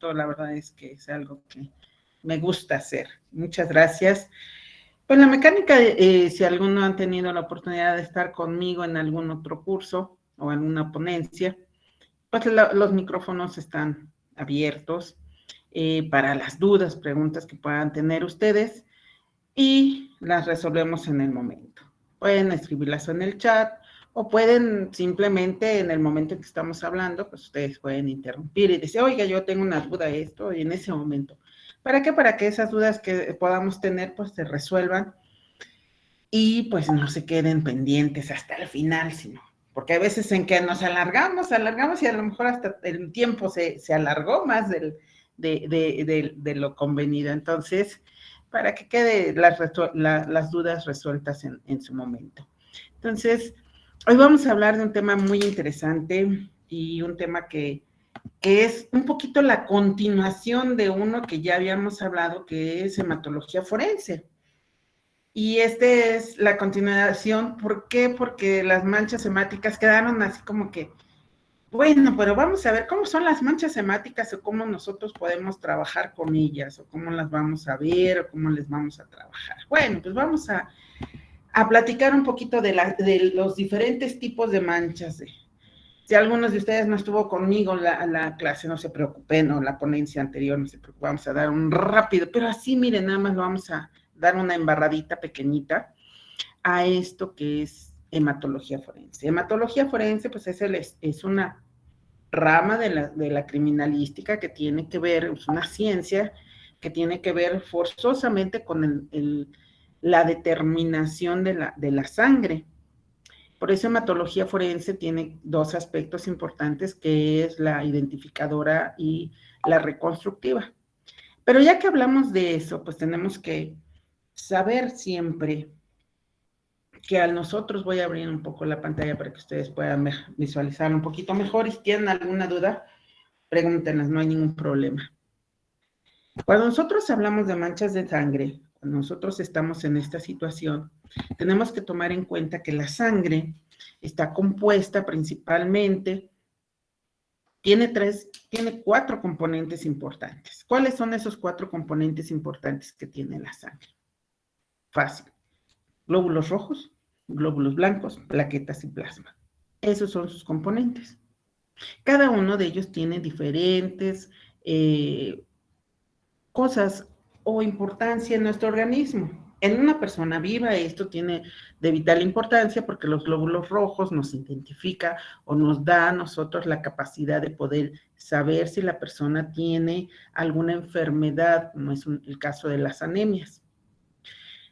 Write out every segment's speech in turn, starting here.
la verdad es que es algo que me gusta hacer. Muchas gracias. Pues la mecánica, si alguno han tenido la oportunidad de estar conmigo en algún otro curso o alguna ponencia, pues los micrófonos están abiertos para las dudas, preguntas que puedan tener ustedes y las resolvemos en el momento. Pueden escribirlas en el chat o pueden simplemente en el momento en que estamos hablando, pues ustedes pueden interrumpir y decir, oiga, yo tengo una duda de esto y en ese momento. ¿Para qué? Para que esas dudas que podamos tener pues se resuelvan y pues no se queden pendientes hasta el final, sino porque hay veces en que nos alargamos y a lo mejor hasta el tiempo se alargó más de lo convenido. Entonces, para que quede las dudas resueltas en su momento. Entonces, hoy vamos a hablar de un tema muy interesante y un tema que es un poquito la continuación de uno que ya habíamos hablado, que es hematología forense. Y es la continuación. ¿Por qué? Porque las manchas hemáticas quedaron así como que, bueno, pero vamos a ver cómo son las manchas hemáticas o cómo nosotros podemos trabajar con ellas o cómo las vamos a ver o cómo les vamos a trabajar. Bueno, pues vamos a platicar un poquito de los diferentes tipos de manchas. Si algunos de ustedes no estuvo conmigo la clase, no se preocupen, o la ponencia anterior, no se preocupen, vamos a dar un rápido, pero así, miren, nada más lo vamos a dar una embarradita pequeñita a esto que es hematología forense. Hematología forense, pues es una rama de la criminalística que tiene que ver, es una ciencia que tiene que ver forzosamente con la determinación de la sangre. Por eso hematología forense tiene dos aspectos importantes, que es la identificadora y la reconstructiva. Pero ya que hablamos de eso, pues tenemos que saber siempre que a nosotros, voy a abrir un poco la pantalla para que ustedes puedan visualizar un poquito mejor, y si tienen alguna duda, pregúntenlas, no hay ningún problema. Cuando nosotros hablamos de manchas de sangre, cuando nosotros estamos en esta situación, tenemos que tomar en cuenta que la sangre está compuesta principalmente, tiene 4 componentes importantes. ¿Cuáles son esos 4 componentes importantes que tiene la sangre? Fácil. Glóbulos rojos, glóbulos blancos, plaquetas y plasma. Esos son sus componentes. Cada uno de ellos tiene diferentes cosas o importancia en nuestro organismo. En una persona viva esto tiene de vital importancia porque los glóbulos rojos nos identifica o nos da a nosotros la capacidad de poder saber si la persona tiene alguna enfermedad, como es el caso de las anemias.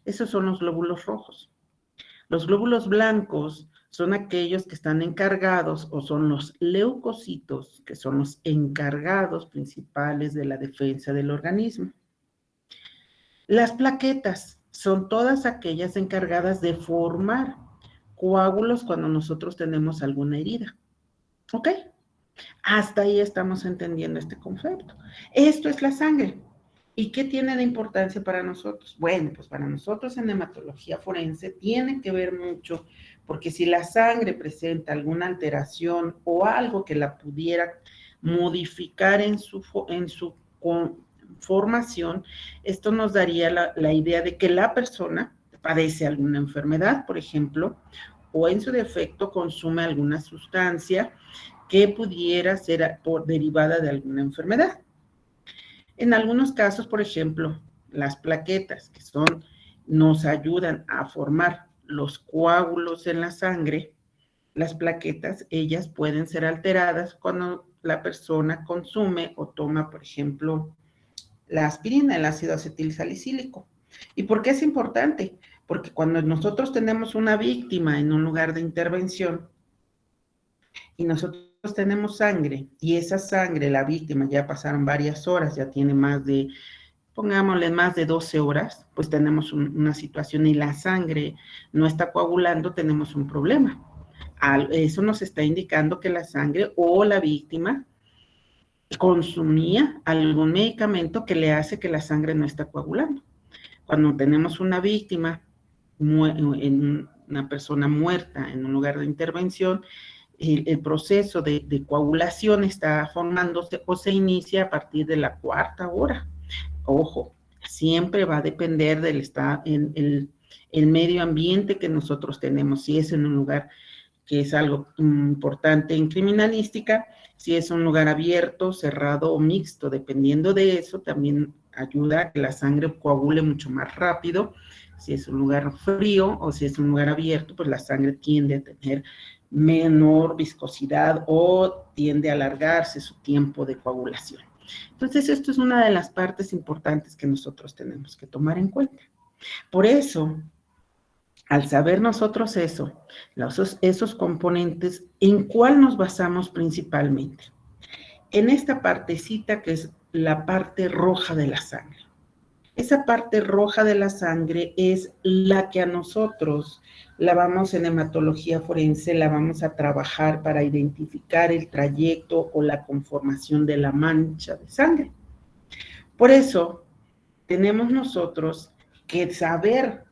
Esos son los glóbulos rojos. Los glóbulos blancos son aquellos que están encargados, o son los leucocitos, que son los encargados principales de la defensa del organismo. Las plaquetas son todas aquellas encargadas de formar coágulos cuando nosotros tenemos alguna herida. ¿Ok? Hasta ahí estamos entendiendo este concepto. Esto es la sangre. ¿Y qué tiene de importancia para nosotros? Bueno, pues para nosotros en hematología forense tiene que ver mucho, porque si la sangre presenta alguna alteración o algo que la pudiera modificar en su formación, esto nos daría la idea de que la persona padece alguna enfermedad, por ejemplo, o en su defecto consume alguna sustancia que pudiera ser derivada de alguna enfermedad. En algunos casos, por ejemplo, las plaquetas, que nos ayudan a formar los coágulos en la sangre, las plaquetas, ellas pueden ser alteradas cuando la persona consume o toma, por ejemplo, la aspirina, el ácido acetilsalicílico. ¿Y por qué es importante? Porque cuando nosotros tenemos una víctima en un lugar de intervención y nosotros tenemos sangre, y esa sangre, la víctima, ya pasaron varias horas, ya tiene pongámosle más de 12 horas, pues tenemos una situación y la sangre no está coagulando, tenemos un problema. Eso nos está indicando que la sangre o la víctima consumía algún medicamento que le hace que la sangre no está coagulando. Cuando tenemos una víctima, una persona muerta en un lugar de intervención, el proceso de coagulación está formándose o se inicia a partir de la 4ª hora. Ojo, siempre va a depender del estado, el medio ambiente que nosotros tenemos, si es en un lugar que es algo importante en criminalística, si es un lugar abierto, cerrado o mixto, dependiendo de eso, también ayuda a que la sangre coagule mucho más rápido. Si es un lugar frío o si es un lugar abierto, pues la sangre tiende a tener menor viscosidad o tiende a alargarse su tiempo de coagulación. Entonces, esto es una de las partes importantes que nosotros tenemos que tomar en cuenta. Por eso, al saber nosotros eso, esos componentes, ¿en cuál nos basamos principalmente? En esta partecita que es la parte roja de la sangre. Esa parte roja de la sangre es la que a nosotros la vamos en hematología forense, la vamos a trabajar para identificar el trayecto o la conformación de la mancha de sangre. Por eso, tenemos nosotros que saber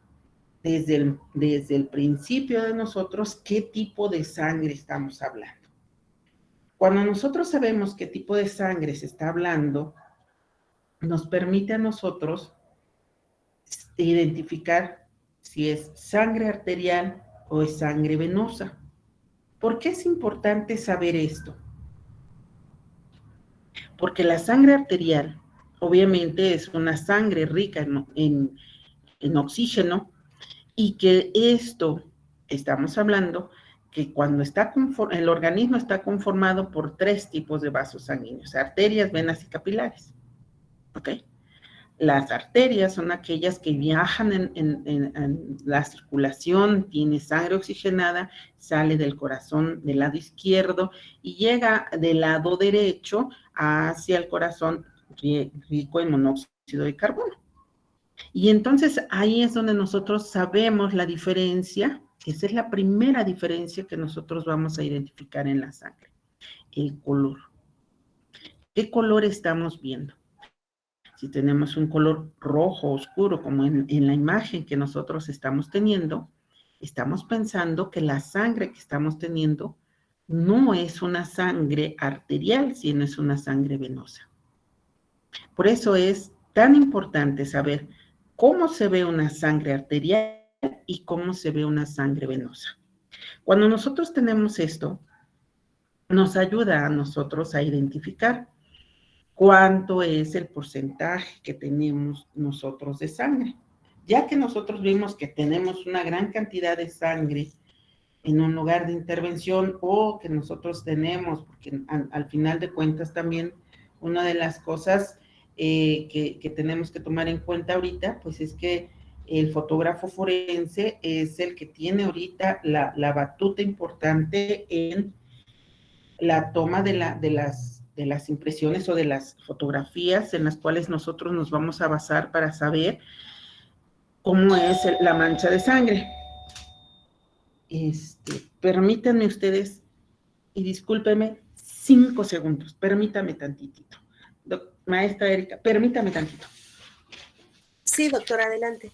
desde el principio de nosotros qué tipo de sangre estamos hablando. Cuando nosotros sabemos qué tipo de sangre se está hablando, nos permite a nosotros identificar si es sangre arterial o es sangre venosa. ¿Por qué es importante saber esto? Porque la sangre arterial, obviamente, es una sangre rica en oxígeno, y que esto, estamos hablando, que cuando el organismo está conformado por 3 tipos de vasos sanguíneos, arterias, venas y capilares, ¿ok? Las arterias son aquellas que viajan en la circulación, tiene sangre oxigenada, sale del corazón del lado izquierdo y llega del lado derecho hacia el corazón rico en monóxido de carbono. Y entonces ahí es donde nosotros sabemos la diferencia, esa es la primera diferencia que nosotros vamos a identificar en la sangre, el color. ¿Qué color estamos viendo? Si tenemos un color rojo oscuro, como en la imagen que nosotros estamos teniendo, estamos pensando que la sangre que estamos teniendo no es una sangre arterial, sino es una sangre venosa. Por eso es tan importante saber cómo se ve una sangre arterial y cómo se ve una sangre venosa. Cuando nosotros tenemos esto, nos ayuda a nosotros a identificar cuánto es el porcentaje que tenemos nosotros de sangre. Ya que nosotros vimos que tenemos una gran cantidad de sangre en un lugar de intervención o que nosotros tenemos, porque al final de cuentas también una de las cosas que tenemos que tomar en cuenta ahorita, pues es que el fotógrafo forense es el que tiene ahorita la batuta importante en la toma de las impresiones o de las fotografías en las cuales nosotros nos vamos a basar para saber cómo es la mancha de sangre. Permítanme ustedes, y discúlpenme, 5 segundos, permítame tantitito. Maestra Erika, permítame tantito. Sí, doctora, adelante.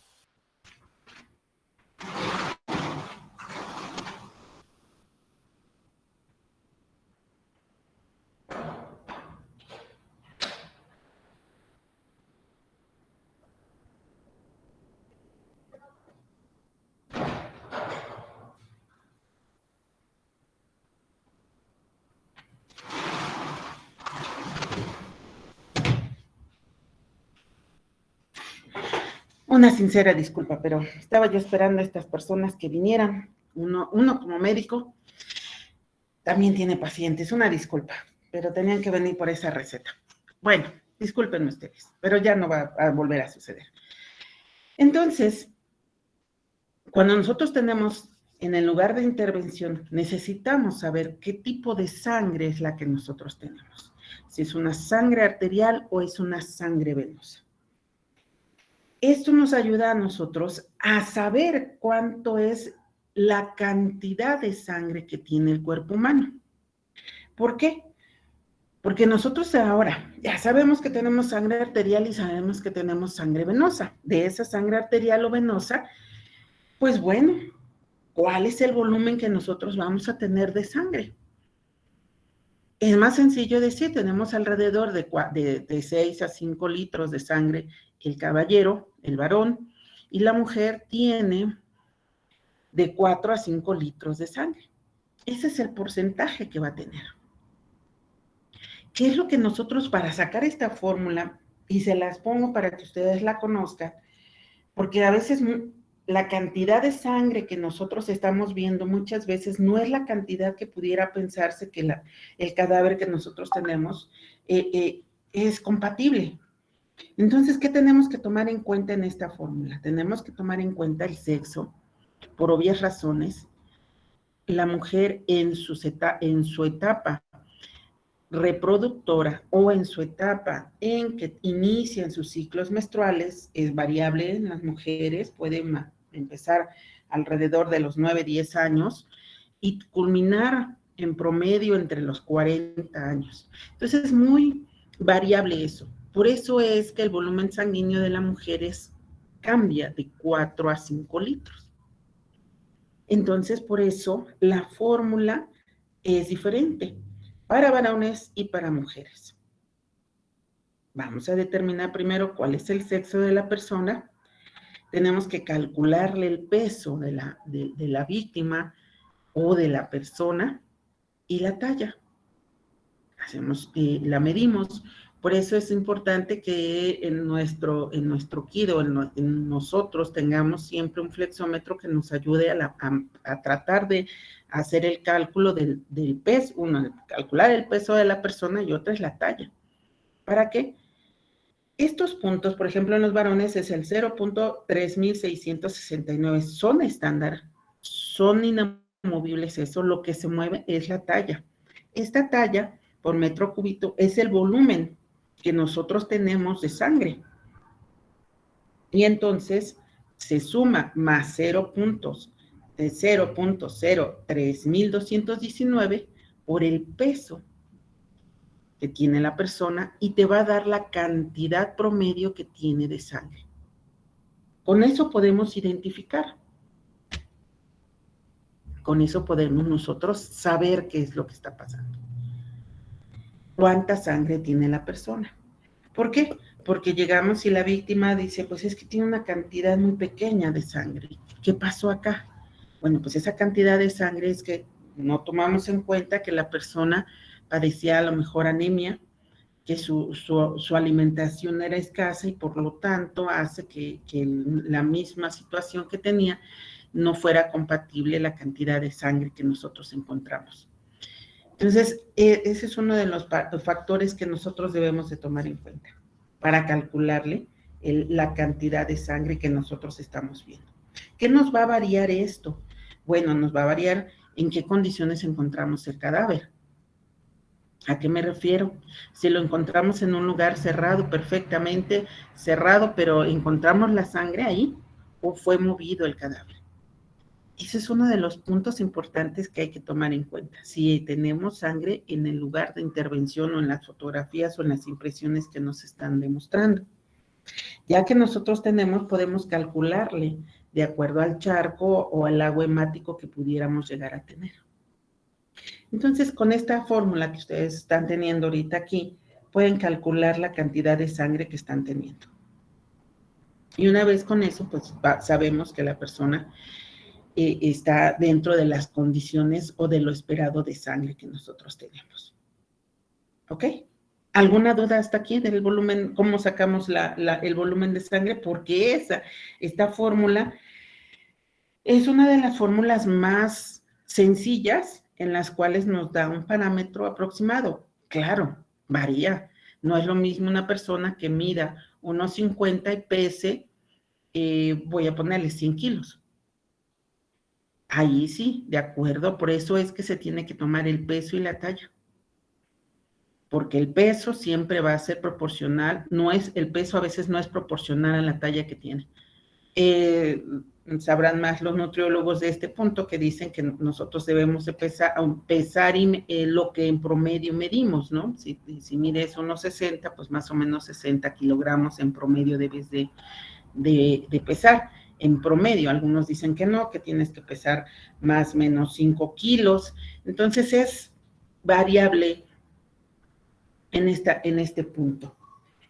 Una sincera disculpa, pero estaba yo esperando a estas personas que vinieran. Uno como médico también tiene pacientes, una disculpa, pero tenían que venir por esa receta. Bueno, discúlpenme ustedes, pero ya no va a volver a suceder. Entonces, cuando nosotros tenemos en el lugar de intervención, necesitamos saber qué tipo de sangre es la que nosotros tenemos. Si es una sangre arterial o es una sangre venosa. Esto nos ayuda a nosotros a saber cuánto es la cantidad de sangre que tiene el cuerpo humano. ¿Por qué? Porque nosotros ahora ya sabemos que tenemos sangre arterial y sabemos que tenemos sangre venosa. De esa sangre arterial o venosa, pues bueno, ¿cuál es el volumen que nosotros vamos a tener de sangre? Es más sencillo decir, tenemos alrededor de 6 a 5 litros de sangre el caballero, el varón, y la mujer tiene de 4 a 5 litros de sangre. Ese es el porcentaje que va a tener. ¿Qué es lo que nosotros, para sacar esta fórmula, y se las pongo para que ustedes la conozcan, porque a veces la cantidad de sangre que nosotros estamos viendo muchas veces no es la cantidad que pudiera pensarse que el cadáver que nosotros tenemos es compatible. Entonces, ¿qué tenemos que tomar en cuenta en esta fórmula? Tenemos que tomar en cuenta el sexo, por obvias razones. La mujer en su etapa reproductora o en su etapa en que inician sus ciclos menstruales es variable en las mujeres, pueden empezar alrededor de los 9, 10 años y culminar en promedio entre los 40 años. Entonces es muy variable eso. Por eso es que el volumen sanguíneo de las mujeres cambia de 4 a 5 litros. Entonces, por eso la fórmula es diferente para varones y para mujeres. Vamos a determinar primero cuál es el sexo de la persona. Tenemos que calcularle el peso de la víctima o de la persona y la talla. La medimos. Por eso es importante que en nuestro kit o en nosotros tengamos siempre un flexómetro que nos ayude a tratar de hacer el cálculo del peso. Uno, calcular el peso de la persona y otra es la talla. ¿Para qué? Estos puntos, por ejemplo, en los varones es el 0.3669. Son estándar, son inamovibles. Eso, lo que se mueve es la talla. Esta talla por metro cúbico es el volumen que nosotros tenemos de sangre. Y entonces se suma más 0 puntos de 0.03219 por el peso que tiene la persona y te va a dar la cantidad promedio que tiene de sangre. Con eso podemos identificar. Con eso podemos nosotros saber qué es lo que está pasando. ¿Cuánta sangre tiene la persona? ¿Por qué? Porque llegamos y la víctima dice, pues es que tiene una cantidad muy pequeña de sangre. ¿Qué pasó acá? Bueno, pues esa cantidad de sangre es que no tomamos en cuenta que la persona padecía a lo mejor anemia, que su alimentación era escasa y por lo tanto hace que la misma situación que tenía no fuera compatible la cantidad de sangre que nosotros encontramos. Entonces, ese es uno de los factores que nosotros debemos de tomar en cuenta para calcularle la cantidad de sangre que nosotros estamos viendo. ¿Qué nos va a variar esto? Bueno, nos va a variar en qué condiciones encontramos el cadáver. ¿A qué me refiero? Si lo encontramos en un lugar cerrado, perfectamente cerrado, pero encontramos la sangre ahí, o fue movido el cadáver. Ese es uno de los puntos importantes que hay que tomar en cuenta. Si tenemos sangre en el lugar de intervención o en las fotografías o en las impresiones que nos están demostrando. Ya que nosotros podemos calcularle de acuerdo al charco o al agua hemático que pudiéramos llegar a tener. Entonces, con esta fórmula que ustedes están teniendo ahorita aquí, pueden calcular la cantidad de sangre que están teniendo. Y una vez con eso, pues sabemos que la persona está dentro de las condiciones o de lo esperado de sangre que nosotros tenemos. ¿Ok? ¿Alguna duda hasta aquí del volumen? ¿Cómo sacamos el volumen de sangre? Porque esta fórmula es una de las fórmulas más sencillas en las cuales nos da un parámetro aproximado. Claro, varía. No es lo mismo una persona que mida 1,50 y pese, voy a ponerle 100 kilos. Ahí sí, de acuerdo, por eso es que se tiene que tomar el peso y la talla. Porque el peso siempre va a ser proporcional, el peso a veces no es proporcional a la talla que tiene. Sabrán más los nutriólogos de este punto que dicen que nosotros debemos de pesar lo que en promedio medimos, ¿no? Si mides 1,60, pues más o menos 60 kilogramos en promedio debes de pesar. En promedio, algunos dicen que no, que tienes que pesar más o menos 5 kilos. Entonces es variable en este punto.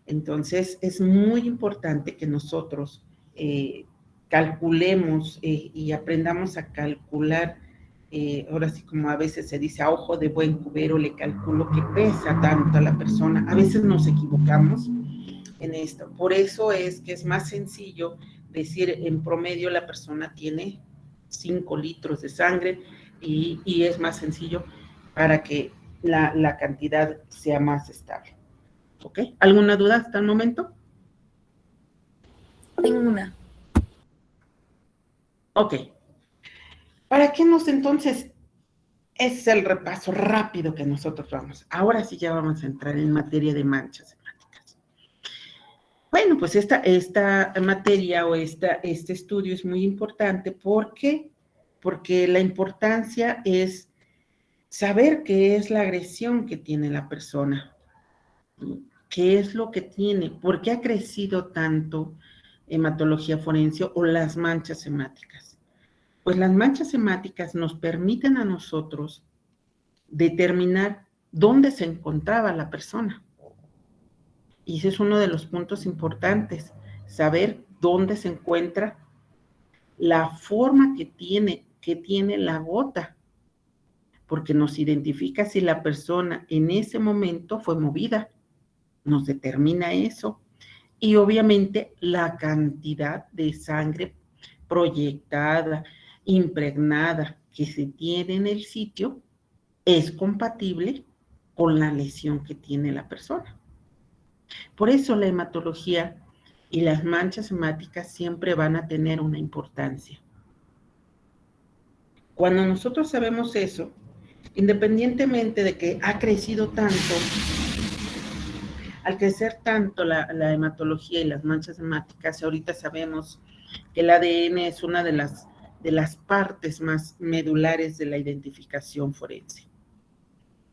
Entonces, es muy importante que nosotros calculemos y aprendamos a calcular. Ahora sí, como a veces se dice, a ojo de buen cubero le calculo que pesa tanto a la persona. A veces nos equivocamos en esto. Por eso es que es más sencillo decir, en promedio la persona tiene 5 litros de sangre y es más sencillo para que la cantidad sea más estable. ¿Ok? ¿Alguna duda hasta el momento? Tengo una. Ok. ¿Para qué nos entonces? Ese es el repaso rápido que nosotros vamos. Ahora sí ya vamos a entrar en materia de manchas hemáticas. Bueno, pues esta materia o este estudio es muy importante. ¿Por qué? Porque la importancia es saber qué es la agresión que tiene la persona, qué es lo que tiene, por qué ha crecido tanto hematología forense o las manchas hemáticas. Pues las manchas hemáticas nos permiten a nosotros determinar dónde se encontraba la persona. Y ese es uno de los puntos importantes, saber dónde se encuentra, la forma que tiene la gota, porque nos identifica si la persona en ese momento fue movida, nos determina eso. Y obviamente la cantidad de sangre proyectada, impregnada que se tiene en el sitio es compatible con la lesión que tiene la persona. Por eso la hematología y las manchas hemáticas siempre van a tener una importancia. Cuando nosotros sabemos eso, independientemente de que ha crecido tanto, al crecer tanto la hematología y las manchas hemáticas, ahorita sabemos que el ADN es una de las partes más medulares de la identificación forense.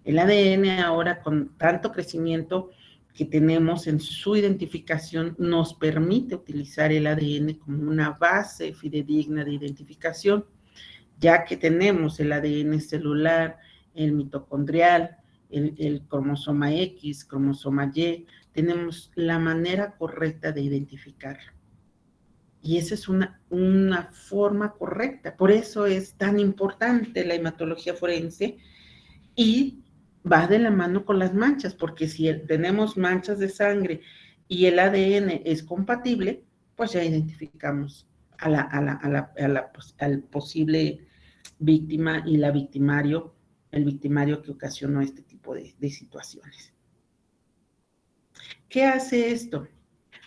El ADN ahora, con tanto crecimiento que tenemos en su identificación, nos permite utilizar el ADN como una base fidedigna de identificación, ya que tenemos el ADN celular, el mitocondrial, el cromosoma X, cromosoma Y, tenemos la manera correcta de identificarlo. Y esa es una forma correcta. Por eso es tan importante la hematología forense y va de la mano con las manchas, porque si tenemos manchas de sangre y el ADN es compatible, pues ya identificamos al posible víctima y el victimario que ocasionó este tipo de situaciones. ¿Qué hace esto?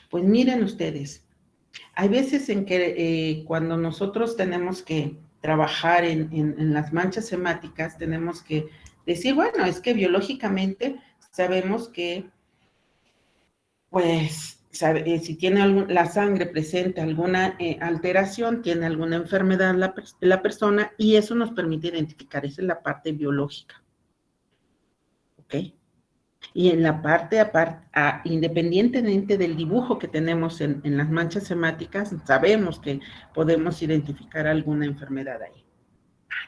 Pues miren ustedes, hay veces en que cuando nosotros tenemos que trabajar en las manchas hemáticas, tenemos que decir, bueno, es que biológicamente sabemos que, pues, si tiene la sangre presente alguna alteración, tiene alguna enfermedad la persona, y eso nos permite identificar, esa es la parte biológica. ¿Ok? Y en la parte independientemente del dibujo que tenemos en las manchas hemáticas, sabemos que podemos identificar alguna enfermedad ahí.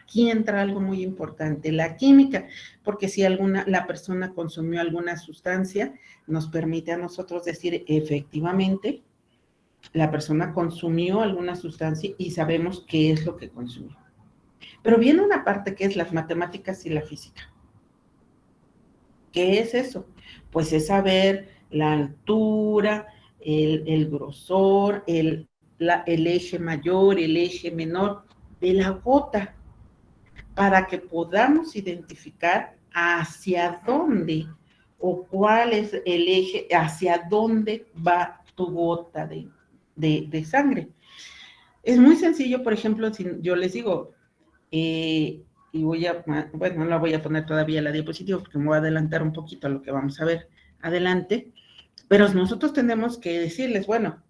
Aquí entra algo muy importante, la química, porque si la persona consumió alguna sustancia, nos permite a nosotros decir efectivamente, la persona consumió alguna sustancia y sabemos qué es lo que consumió. Pero viene una parte que es las matemáticas y la física. ¿Qué es eso? Pues es saber la altura, el grosor, el eje mayor, el eje menor de la gota, para que podamos identificar hacia dónde o cuál es el eje, hacia dónde va tu gota de sangre. Es muy sencillo, por ejemplo, si yo les digo, y no la voy a poner todavía la diapositiva porque me voy a adelantar un poquito a lo que vamos a ver adelante, pero nosotros tenemos que decirles, bueno,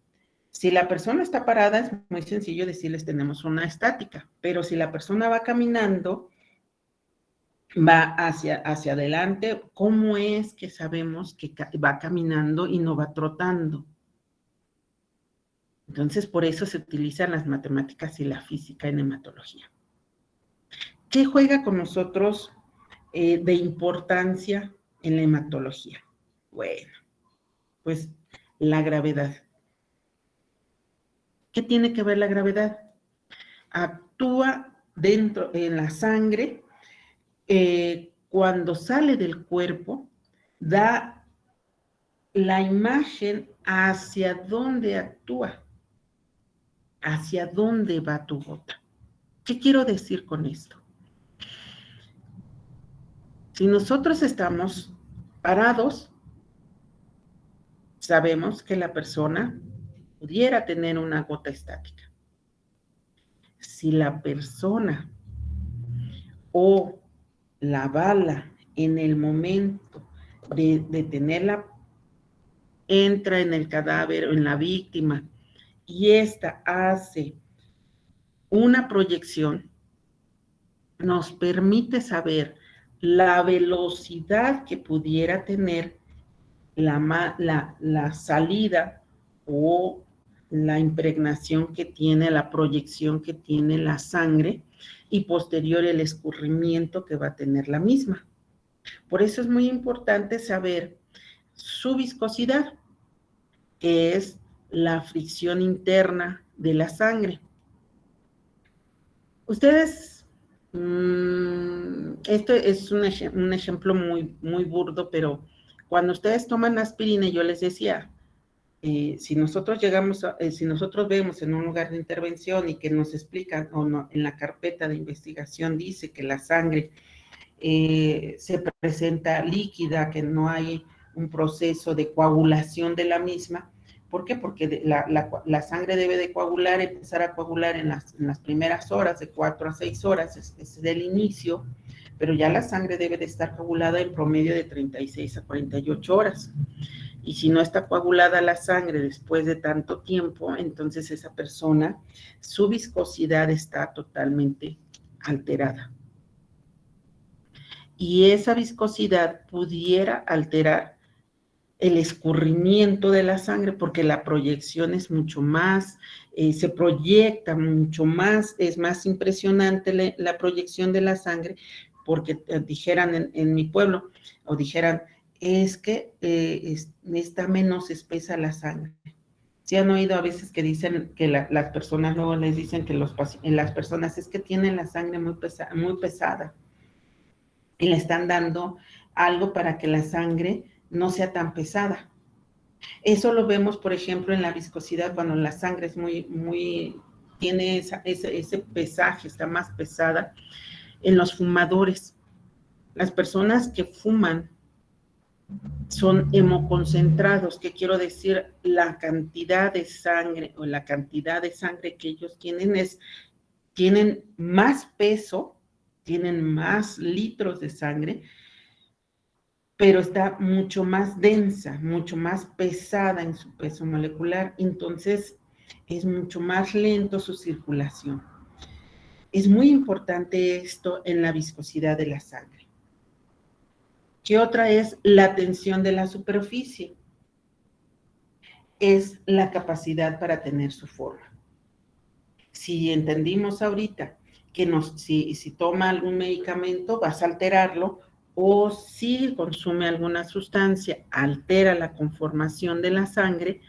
si la persona está parada es muy sencillo decirles tenemos una estática, pero si la persona va caminando, va hacia adelante, ¿cómo es que sabemos que va caminando y no va trotando? Entonces, por eso se utilizan las matemáticas y la física en hematología. ¿Qué juega con nosotros de importancia en la hematología? Bueno, pues la gravedad. ¿Qué tiene que ver la gravedad? Actúa dentro, en la sangre, cuando sale del cuerpo, da la imagen hacia dónde actúa, hacia dónde va tu gota. ¿Qué quiero decir con esto? Si nosotros estamos parados, sabemos que la persona pudiera tener una gota estática. Si la persona o la bala en el momento de tenerla entra en el cadáver o en la víctima y ésta hace una proyección, nos permite saber la velocidad que pudiera tener la salida o la impregnación que tiene, la proyección que tiene la sangre y posterior el escurrimiento que va a tener la misma. Por eso es muy importante saber su viscosidad, que es la fricción interna de la sangre. Ustedes, esto es un ejemplo muy burdo, pero cuando ustedes toman aspirina, yo les decía, si nosotros si nosotros vemos en un lugar de intervención y que nos explican, o no, en la carpeta de investigación dice que la sangre se presenta líquida, que no hay un proceso de coagulación de la misma. ¿Por qué? Porque la sangre debe de coagular, empezar a coagular en las primeras horas, de 4 a 6 horas, es el inicio, pero ya la sangre debe de estar coagulada en promedio de 36 a 48 horas. Y si no está coagulada la sangre después de tanto tiempo, entonces esa persona, su viscosidad está totalmente alterada. Y esa viscosidad pudiera alterar el escurrimiento de la sangre, porque la proyección es mucho más, se proyecta mucho más, es más impresionante la proyección de la sangre, porque dijeran en mi pueblo, o dijeran, es que está menos espesa la sangre. ¿Sí han oído a veces que dicen que las personas luego les dicen que las personas es que tienen la sangre muy pesada y le están dando algo para que la sangre no sea tan pesada? Eso lo vemos, por ejemplo, en la viscosidad, cuando la sangre es tiene ese pesaje, está más pesada, en los fumadores. Las personas que fuman son hemoconcentrados, que quiero decir, la cantidad de sangre o la cantidad de sangre que ellos tienen más peso, tienen más litros de sangre, pero está mucho más densa, mucho más pesada en su peso molecular, entonces es mucho más lento su circulación. Es muy importante esto en la viscosidad de la sangre. ¿Qué otra es la tensión de la superficie? Es la capacidad para tener su forma. Si entendimos ahorita que si toma algún medicamento, vas a alterarlo, o si consume alguna sustancia, altera la conformación de la sangre,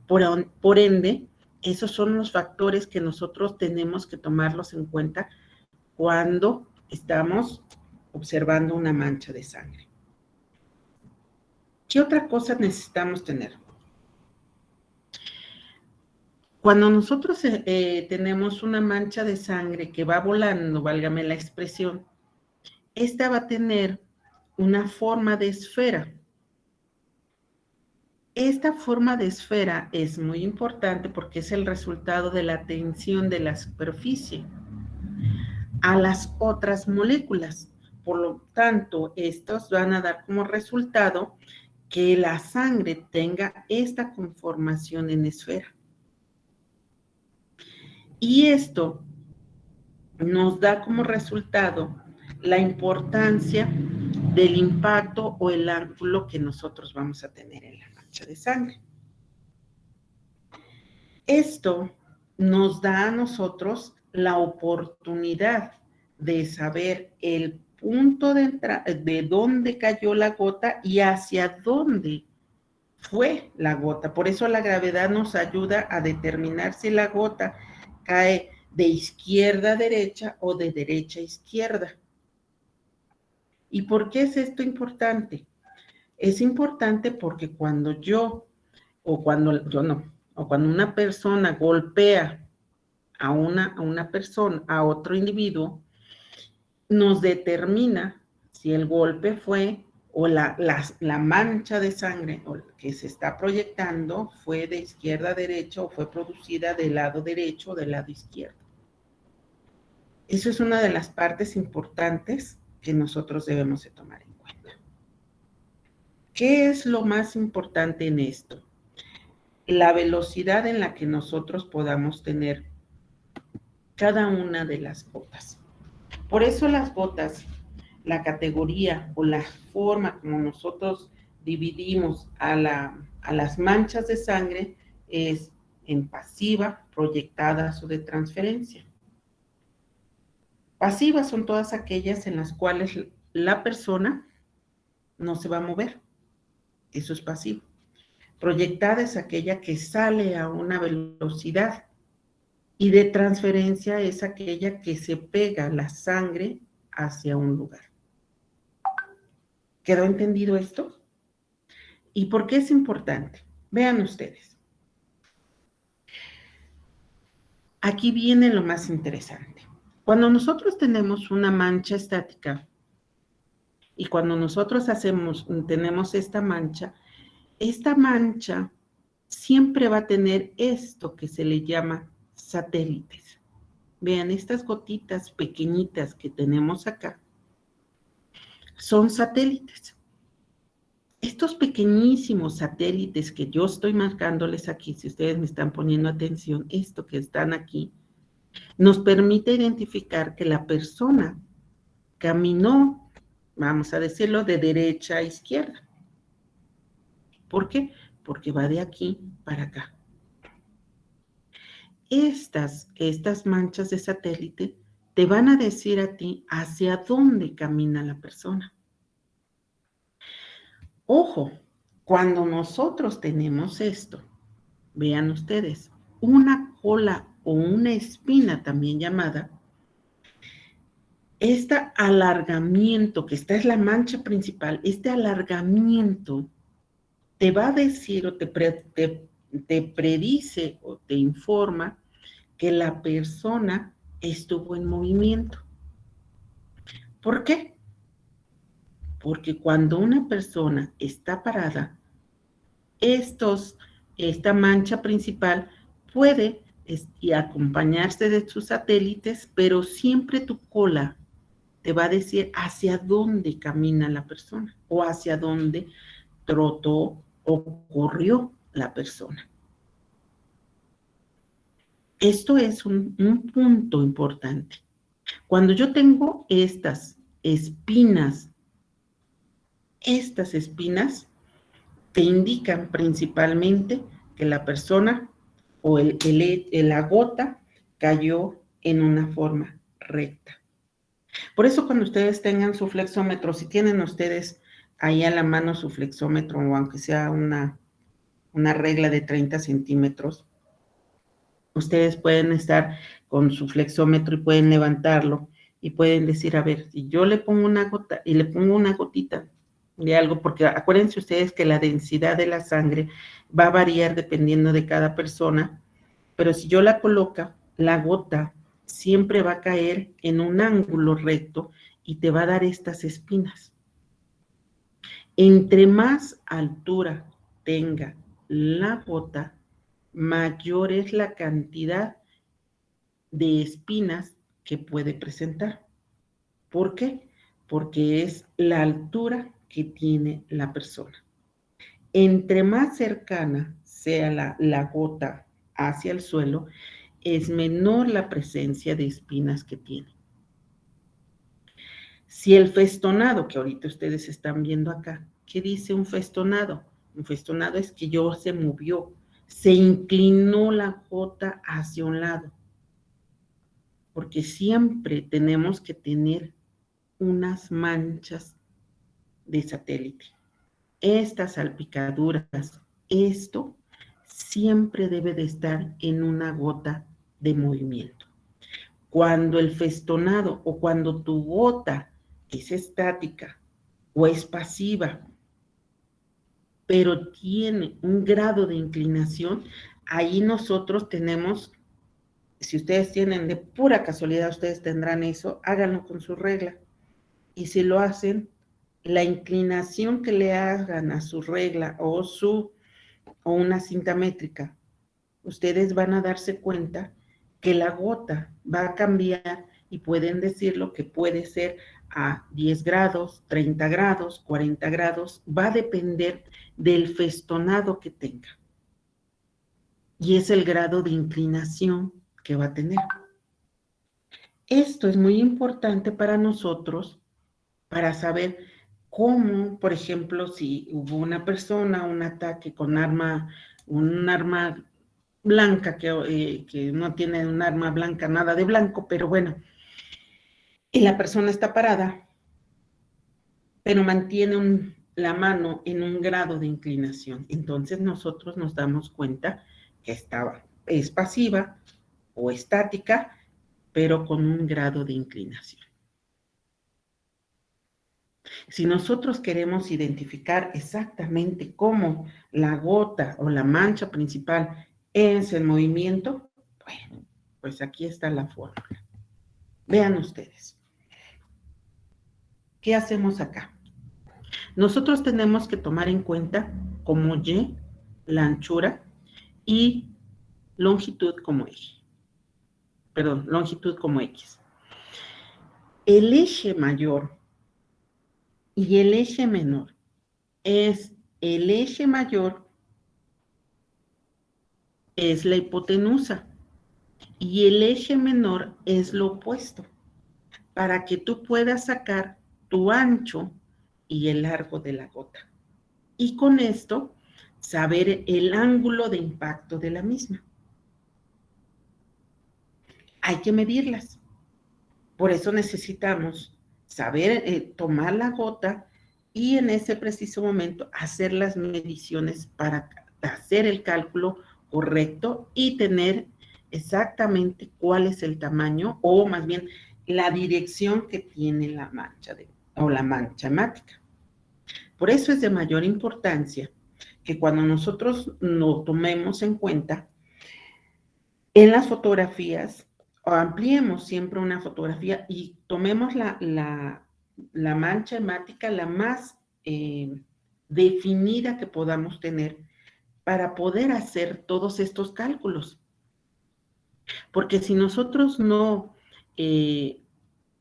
por ende, esos son los factores que nosotros tenemos que tomarlos en cuenta cuando estamos observando una mancha de sangre. ¿Qué otra cosa necesitamos tener? Cuando nosotros tenemos una mancha de sangre que va volando, válgame la expresión, esta va a tener una forma de esfera. Esta forma de esfera es muy importante porque es el resultado de la tensión de la superficie a las otras moléculas. Por lo tanto, estos van a dar como resultado que la sangre tenga esta conformación en esfera. Y esto nos da como resultado la importancia del impacto o el ángulo que nosotros vamos a tener en la mancha de sangre. Esto nos da a nosotros la oportunidad de saber el punto de dónde cayó la gota y hacia dónde fue la gota. Por eso la gravedad nos ayuda a determinar si la gota cae de izquierda a derecha o de derecha a izquierda. ¿Y por qué es esto importante? Es importante porque cuando cuando una persona golpea a una persona, a otro individuo, nos determina si el golpe fue o la mancha de sangre que se está proyectando fue de izquierda a derecha o fue producida del lado derecho o del lado izquierdo. Eso es una de las partes importantes que nosotros debemos de tomar en cuenta. ¿Qué es lo más importante en esto? La velocidad en la que nosotros podamos tener cada una de las gotas. Por eso las gotas, la categoría o la forma como nosotros dividimos a las manchas de sangre es en pasiva, proyectadas o de transferencia. Pasivas son todas aquellas en las cuales la persona no se va a mover. Eso es pasivo. Proyectada es aquella que sale a una velocidad. Y de transferencia es aquella que se pega la sangre hacia un lugar. ¿Quedó entendido esto? ¿Y por qué es importante? Vean ustedes. Aquí viene lo más interesante. Cuando nosotros tenemos una mancha estática y cuando nosotros tenemos esta mancha siempre va a tener esto que se le llama satélites. Vean, estas gotitas pequeñitas que tenemos acá son satélites. Estos pequeñísimos satélites que yo estoy marcándoles aquí, si ustedes me están poniendo atención, esto que están aquí, nos permite identificar que la persona caminó, vamos a decirlo, de derecha a izquierda. ¿Por qué? Porque va de aquí para acá. Estas manchas de satélite te van a decir a ti hacia dónde camina la persona. Ojo, cuando nosotros tenemos esto, vean ustedes, una cola o una espina también llamada, este alargamiento, que esta es la mancha principal, este alargamiento te va a decir o te predice o te informa que la persona estuvo en movimiento. ¿Por qué? Porque cuando una persona está parada, esta mancha principal puede acompañarse de sus satélites, pero siempre tu cola te va a decir hacia dónde camina la persona o hacia dónde trotó o corrió la persona. Esto es un punto importante. Cuando yo tengo estas espinas te indican principalmente que la persona o la gota cayó en una forma recta. Por eso cuando ustedes tengan su flexómetro, si tienen ustedes ahí a la mano su flexómetro o aunque sea una regla de 30 centímetros, ustedes pueden estar con su flexómetro y pueden levantarlo y pueden decir, a ver, si yo le pongo una gota y le pongo una gotita de algo, porque acuérdense ustedes que la densidad de la sangre va a variar dependiendo de cada persona, pero si yo la coloco, la gota siempre va a caer en un ángulo recto y te va a dar estas espinas. Entre más altura tenga la gota, mayor es la cantidad de espinas que puede presentar. ¿Por qué? Porque es la altura que tiene la persona. Entre más cercana sea la gota hacia el suelo, es menor la presencia de espinas que tiene. Si el festonado, que ahorita ustedes están viendo acá, ¿qué dice un festonado? Un festonado es que se movió, se inclinó la gota hacia un lado. Porque siempre tenemos que tener unas manchas de satélite. Estas salpicaduras esto siempre debe de estar en una gota de movimiento. Cuando el festonado o cuando tu gota es estática o es pasiva, pero tiene un grado de inclinación, ahí nosotros tenemos, si ustedes tienen de pura casualidad, ustedes tendrán eso, háganlo con su regla. Y si lo hacen, la inclinación que le hagan a su regla o una cinta métrica, ustedes van a darse cuenta que la gota va a cambiar y pueden decirlo que puede ser a 10 grados, 30 grados, 40 grados, va a depender del festonado que tenga. Y es el grado de inclinación que va a tener. Esto es muy importante para nosotros, para saber cómo, por ejemplo, si hubo una persona, un ataque con un arma blanca, que no tiene un arma blanca, nada de blanco, pero bueno, y la persona está parada, pero mantiene la mano en un grado de inclinación. Entonces nosotros nos damos cuenta que es pasiva o estática, pero con un grado de inclinación. Si nosotros queremos identificar exactamente cómo la gota o la mancha principal es el movimiento, bueno, pues aquí está la fórmula. Vean ustedes. ¿Qué hacemos acá? Nosotros tenemos que tomar en cuenta como Y la anchura y longitud como eje. Perdón, longitud como X. El eje mayor y el eje menor es el eje mayor es la hipotenusa y el eje menor es lo opuesto, para que tú puedas sacar tu ancho y el largo de la gota. Y con esto, saber el ángulo de impacto de la misma. Hay que medirlas. Por eso necesitamos saber tomar la gota y en ese preciso momento hacer las mediciones para hacer el cálculo correcto y tener exactamente cuál es el tamaño o más bien la dirección que tiene la mancha o la mancha hemática. Por eso es de mayor importancia que cuando nosotros lo tomemos en cuenta en las fotografías, o ampliemos siempre una fotografía y tomemos la mancha hemática la más definida que podamos tener para poder hacer todos estos cálculos. Porque si nosotros no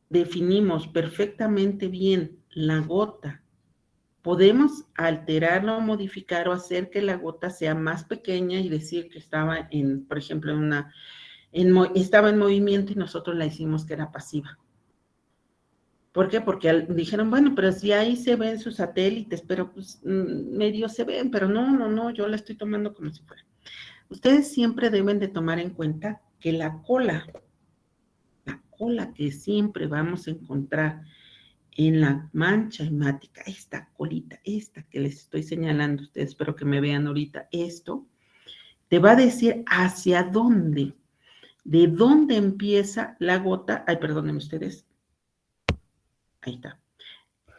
definimos perfectamente bien la gota, podemos alterarla o modificar o hacer que la gota sea más pequeña y decir que estaba por ejemplo, estaba en movimiento y nosotros la hicimos que era pasiva. ¿Por qué? Porque dijeron, bueno, pero si ahí se ven sus satélites, pero pues medio se ven, pero no, yo la estoy tomando como si fuera. Ustedes siempre deben de tomar en cuenta que la cola que siempre vamos a encontrar en la mancha hemática, esta colita, esta que les estoy señalando, ustedes espero que me vean ahorita, esto, te va a decir hacia dónde, de dónde empieza la gota, ay, perdónenme ustedes, ahí está,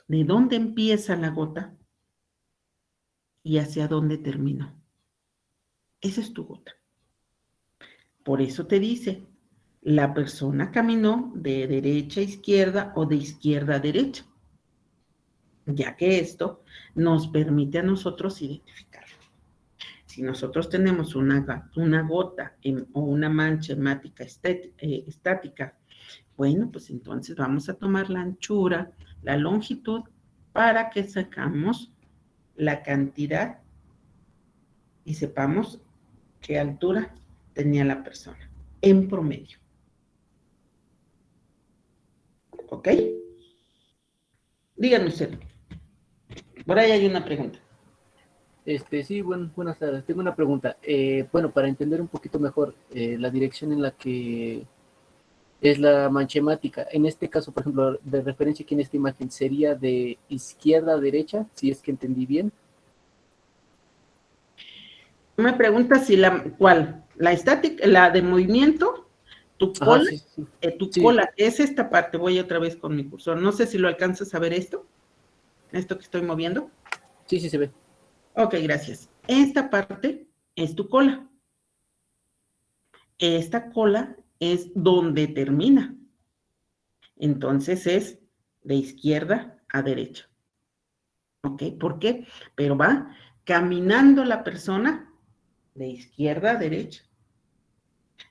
de dónde empieza la gota y hacia dónde terminó. Esa es tu gota. Por eso te dice, la persona caminó de derecha a izquierda o de izquierda a derecha, ya que esto nos permite a nosotros identificarlo. Si nosotros tenemos una gota o una mancha hemática estática, bueno, pues entonces vamos a tomar la anchura, la longitud, para que sacamos la cantidad y sepamos qué altura tenía la persona, en promedio. ¿Ok? Díganme usted. Por ahí hay una pregunta. Sí, buenas tardes. Tengo una pregunta. Bueno, para entender un poquito mejor la dirección en la que es la mancha hemática, en este caso, por ejemplo, de referencia aquí en esta imagen, ¿sería de izquierda a derecha, si es que entendí bien? Me preguntas si ¿cuál? La estática, la de movimiento, tu cola, sí, sí. tu Sí. cola, es esta parte, voy otra vez con mi cursor, no sé si lo alcanzas a ver esto que estoy moviendo. Sí, sí se ve. Ok, gracias. Esta parte es tu cola. Esta cola es donde termina. Entonces es de izquierda a derecha. ¿Ok? ¿Por qué? Pero va caminando la persona de izquierda a derecha.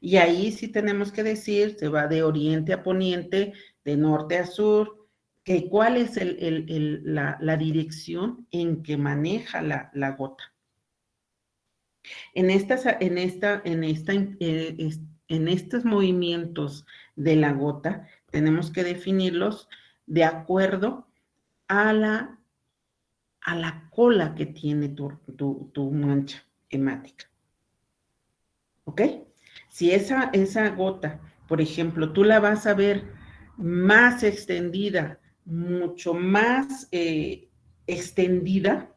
Y ahí sí tenemos que decir, se va de oriente a poniente, de norte a sur, que cuál es la dirección en que maneja la gota. En estos movimientos de la gota, tenemos que definirlos de acuerdo a la cola que tiene tu mancha hemática. ¿Ok? Si esa gota, por ejemplo, tú la vas a ver más extendida, mucho más extendida,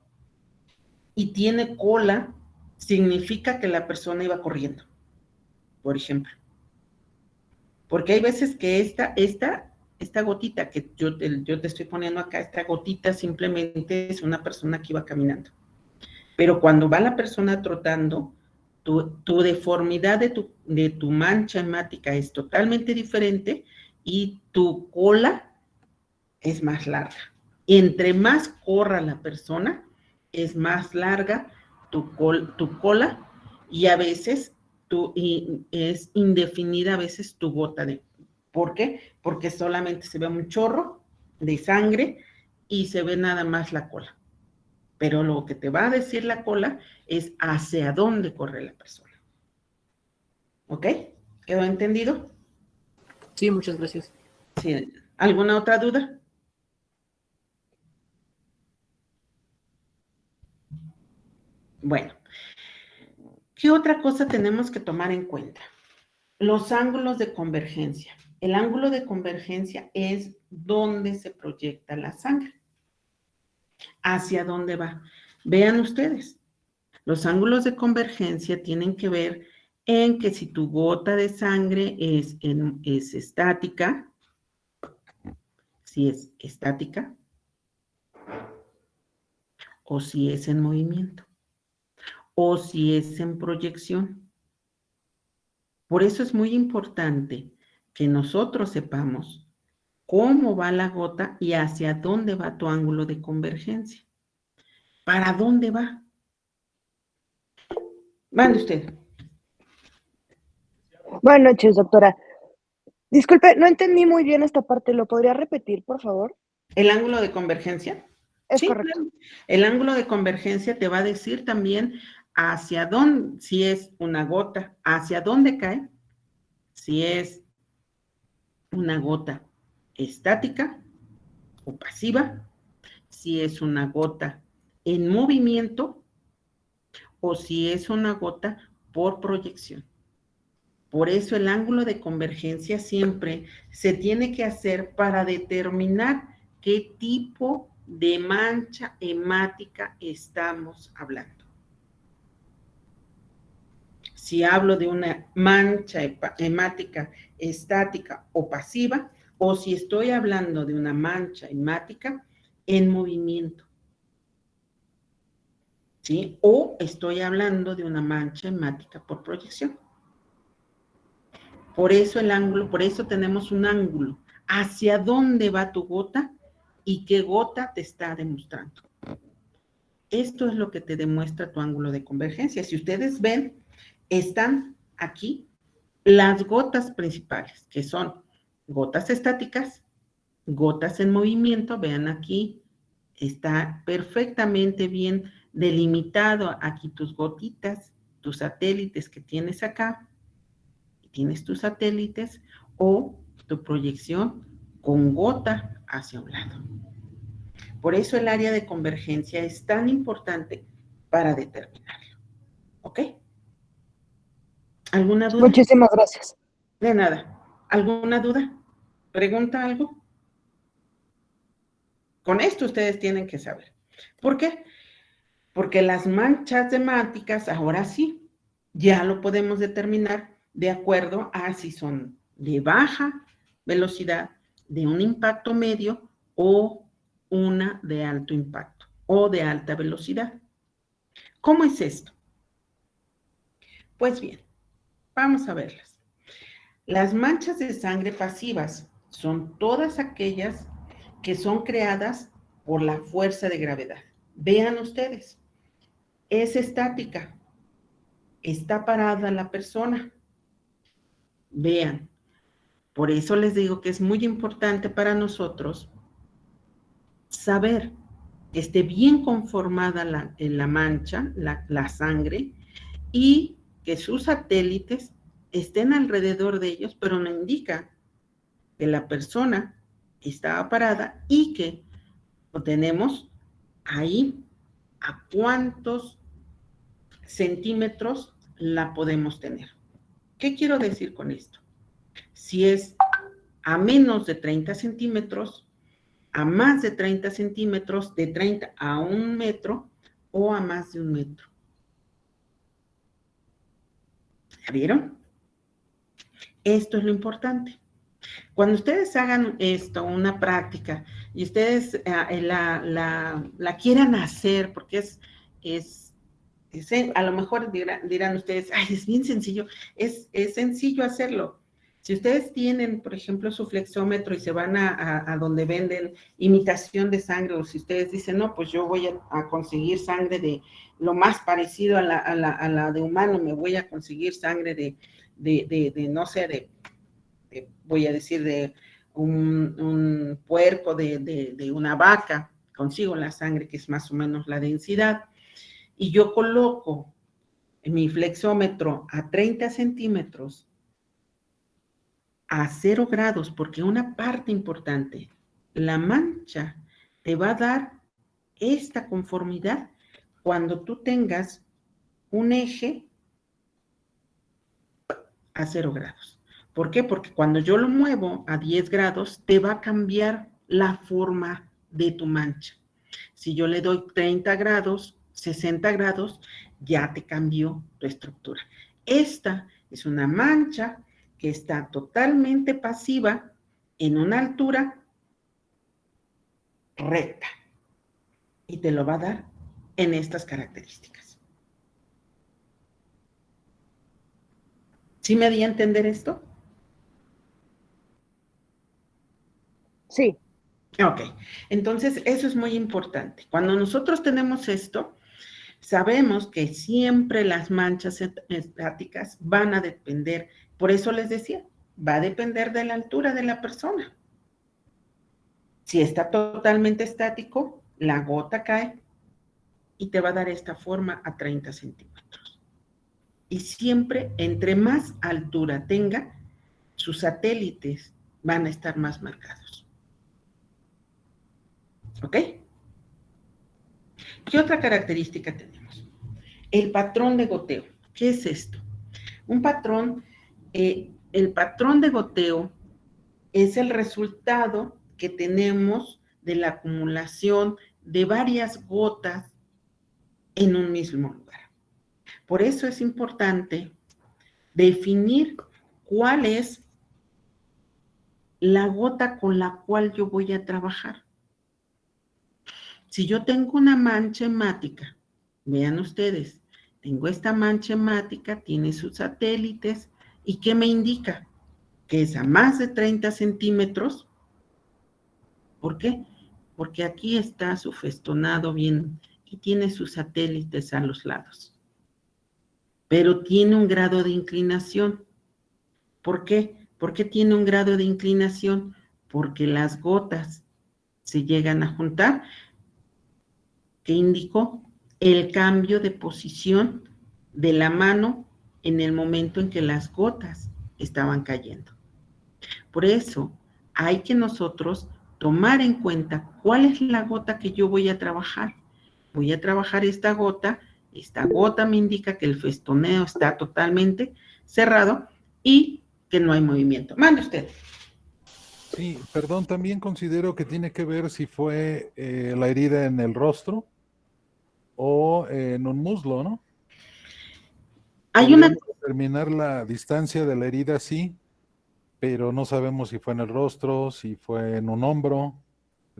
y tiene cola, significa que la persona iba corriendo, por ejemplo. Porque hay veces que esta gotita que yo te estoy poniendo acá, esta gotita simplemente es una persona que iba caminando. Pero cuando va la persona trotando, tu deformidad de tu mancha hemática es totalmente diferente y tu cola es más larga. Entre más corra la persona, es más larga tu cola y a veces es indefinida a veces tu gota de... ¿Por qué? Porque solamente se ve un chorro de sangre y se ve nada más la cola. Pero lo que te va a decir la cola es hacia dónde corre la persona. ¿Ok? ¿Quedó entendido? Sí, muchas gracias. Sí. ¿Alguna otra duda? Bueno, ¿qué otra cosa tenemos que tomar en cuenta? Los ángulos de convergencia. El ángulo de convergencia es donde se proyecta la sangre. ¿Hacia dónde va? Vean ustedes, los ángulos de convergencia tienen que ver en que si tu gota de sangre es estática, si es estática, o si es en movimiento, o si es en proyección. Por eso es muy importante que nosotros sepamos cómo va la gota y hacia dónde va tu ángulo de convergencia. ¿Para dónde va? Mande usted. Buenas noches, doctora. Disculpe, no entendí muy bien esta parte. ¿Lo podría repetir, por favor? ¿El ángulo de convergencia? Es Sí, correcto. claro. El ángulo de convergencia te va a decir también hacia dónde, si es una gota, hacia dónde cae, si es una gota estática o pasiva, si es una gota en movimiento o si es una gota por proyección. Por eso el ángulo de convergencia siempre se tiene que hacer para determinar qué tipo de mancha hemática estamos hablando. Si hablo de una mancha hemática estática o pasiva, o si estoy hablando de una mancha hemática en movimiento, ¿sí? O estoy hablando de una mancha hemática por proyección. Por eso el ángulo, por eso tenemos un ángulo. ¿Hacia dónde va tu gota y qué gota te está demostrando? Esto es lo que te demuestra tu ángulo de convergencia. Si ustedes ven, están aquí las gotas principales, que son gotas estáticas, gotas en movimiento. Vean aquí, está perfectamente bien delimitado aquí tus gotitas, tus satélites que tienes acá. Tienes tus satélites o tu proyección con gota hacia un lado. Por eso el área de convergencia es tan importante para determinarlo. ¿Ok? ¿Alguna duda? Muchísimas gracias. De nada. ¿Alguna duda? ¿Pregunta algo? Con esto ustedes tienen que saber. ¿Por qué? Porque las manchas hemáticas, ahora sí, ya lo podemos determinar de acuerdo a si son de baja velocidad, de un impacto medio o una de alto impacto o de alta velocidad. ¿Cómo es esto? Pues bien, vamos a verlas. Las manchas de sangre pasivas son todas aquellas que son creadas por la fuerza de gravedad. Vean ustedes, es estática, está parada la persona. Vean, por eso les digo que es muy importante para nosotros saber que esté bien conformada la mancha, la sangre, y que sus satélites estén alrededor de ellos, pero no indica que la persona estaba parada y que lo tenemos ahí a cuántos centímetros la podemos tener. ¿Qué quiero decir con esto? Si es a menos de 30 centímetros, a más de 30 centímetros, de 30 a 1 metro o a más de 1 metro. ¿Ya vieron? Esto es lo importante. Cuando ustedes hagan esto, una práctica, y ustedes la quieran hacer, porque a lo mejor dirán ustedes, ay, es bien sencillo, es sencillo hacerlo. Si ustedes tienen, por ejemplo, su flexómetro y se van a donde venden imitación de sangre, o si ustedes dicen, no, pues yo voy a conseguir sangre de lo más parecido a la de humano, me voy a conseguir sangre no sé, voy a decir, de un puerco, de una vaca, consigo la sangre que es más o menos la densidad, y yo coloco mi flexómetro a 30 centímetros, a 0 grados, porque una parte importante, la mancha te va a dar esta conformidad cuando tú tengas un eje a 0 grados. ¿Por qué? Porque cuando yo lo muevo a 10 grados, te va a cambiar la forma de tu mancha. Si yo le doy 30 grados, 60 grados, ya te cambió tu estructura. Esta es una mancha que está totalmente pasiva en una altura recta y te lo va a dar en estas características. ¿Sí me di a entender esto? Sí. Ok, entonces eso es muy importante. Cuando nosotros tenemos esto, sabemos que siempre las manchas estáticas van a depender, por eso les decía, va a depender de la altura de la persona. Si está totalmente estático, la gota cae y te va a dar esta forma a 30 centímetros. Y siempre, entre más altura tenga, sus satélites van a estar más marcados. ¿Ok? ¿Qué otra característica tenemos? El patrón de goteo. ¿Qué es esto? Un patrón, el patrón de goteo es el resultado que tenemos de la acumulación de varias gotas en un mismo lugar. Por eso es importante definir cuál es la gota con la cual yo voy a trabajar. Si yo tengo una mancha hemática, vean ustedes, tengo esta mancha hemática, tiene sus satélites, ¿y qué me indica? Que es a más de 30 centímetros. ¿Por qué? Porque aquí está su festonado bien y tiene sus satélites a los lados. Pero tiene un grado de inclinación. ¿Por qué? ¿Por qué tiene un grado de inclinación? Porque las gotas se llegan a juntar. ¿Qué indicó? El cambio de posición de la mano en el momento en que las gotas estaban cayendo. Por eso hay que nosotros tomar en cuenta cuál es la gota que yo voy a trabajar. Voy a trabajar esta gota me indica que el festoneo está totalmente cerrado y que no hay movimiento. Mande usted. Sí, perdón, también considero que tiene que ver si fue la herida en el rostro o en un muslo, ¿no? Hay una, Podríamos determinar la distancia de la herida, sí, pero no sabemos si fue en el rostro, si fue en un hombro,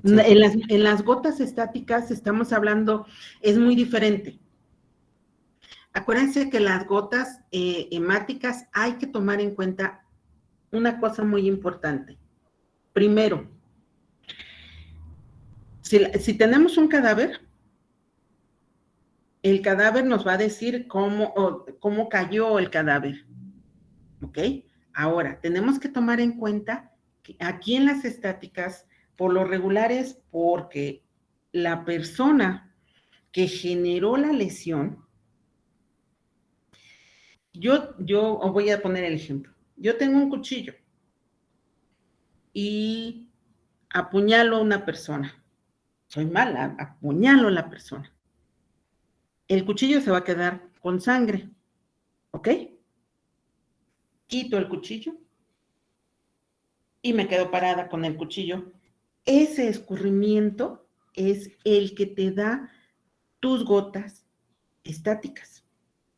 etcétera. en las gotas estáticas estamos hablando, es muy diferente. Acuérdense que las gotas hemáticas hay que tomar en cuenta una cosa muy importante. Primero, si tenemos un cadáver, el cadáver nos va a decir cómo cayó el cadáver, ¿ok? Ahora, tenemos que tomar en cuenta que aquí en las estáticas, por lo regular es porque la persona que generó la lesión, yo os voy a poner el ejemplo. Yo tengo un cuchillo y apuñalo a una persona. Soy mala, apuñalo a la persona. El cuchillo se va a quedar con sangre, ¿ok? Quito el cuchillo y me quedo parada con el cuchillo. Ese escurrimiento es el que te da tus gotas estáticas.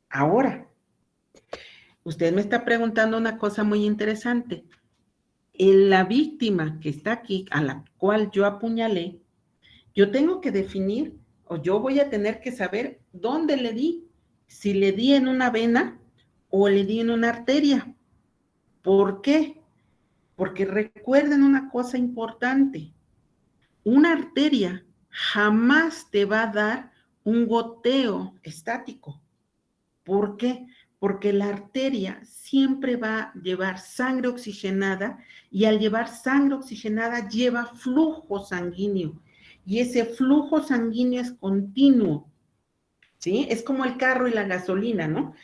Ahora, usted me está preguntando una cosa muy interesante. La víctima que está aquí, a la cual yo apuñalé, yo tengo que definir, o yo voy a tener que saber dónde le di, si le di en una vena o le di en una arteria. ¿Por qué? Porque recuerden una cosa importante, una arteria jamás te va a dar un goteo estático. ¿Por qué? Porque la arteria siempre va a llevar sangre oxigenada y al llevar sangre oxigenada lleva flujo sanguíneo y ese flujo sanguíneo es continuo, ¿sí? Es como el carro y la gasolina, ¿no?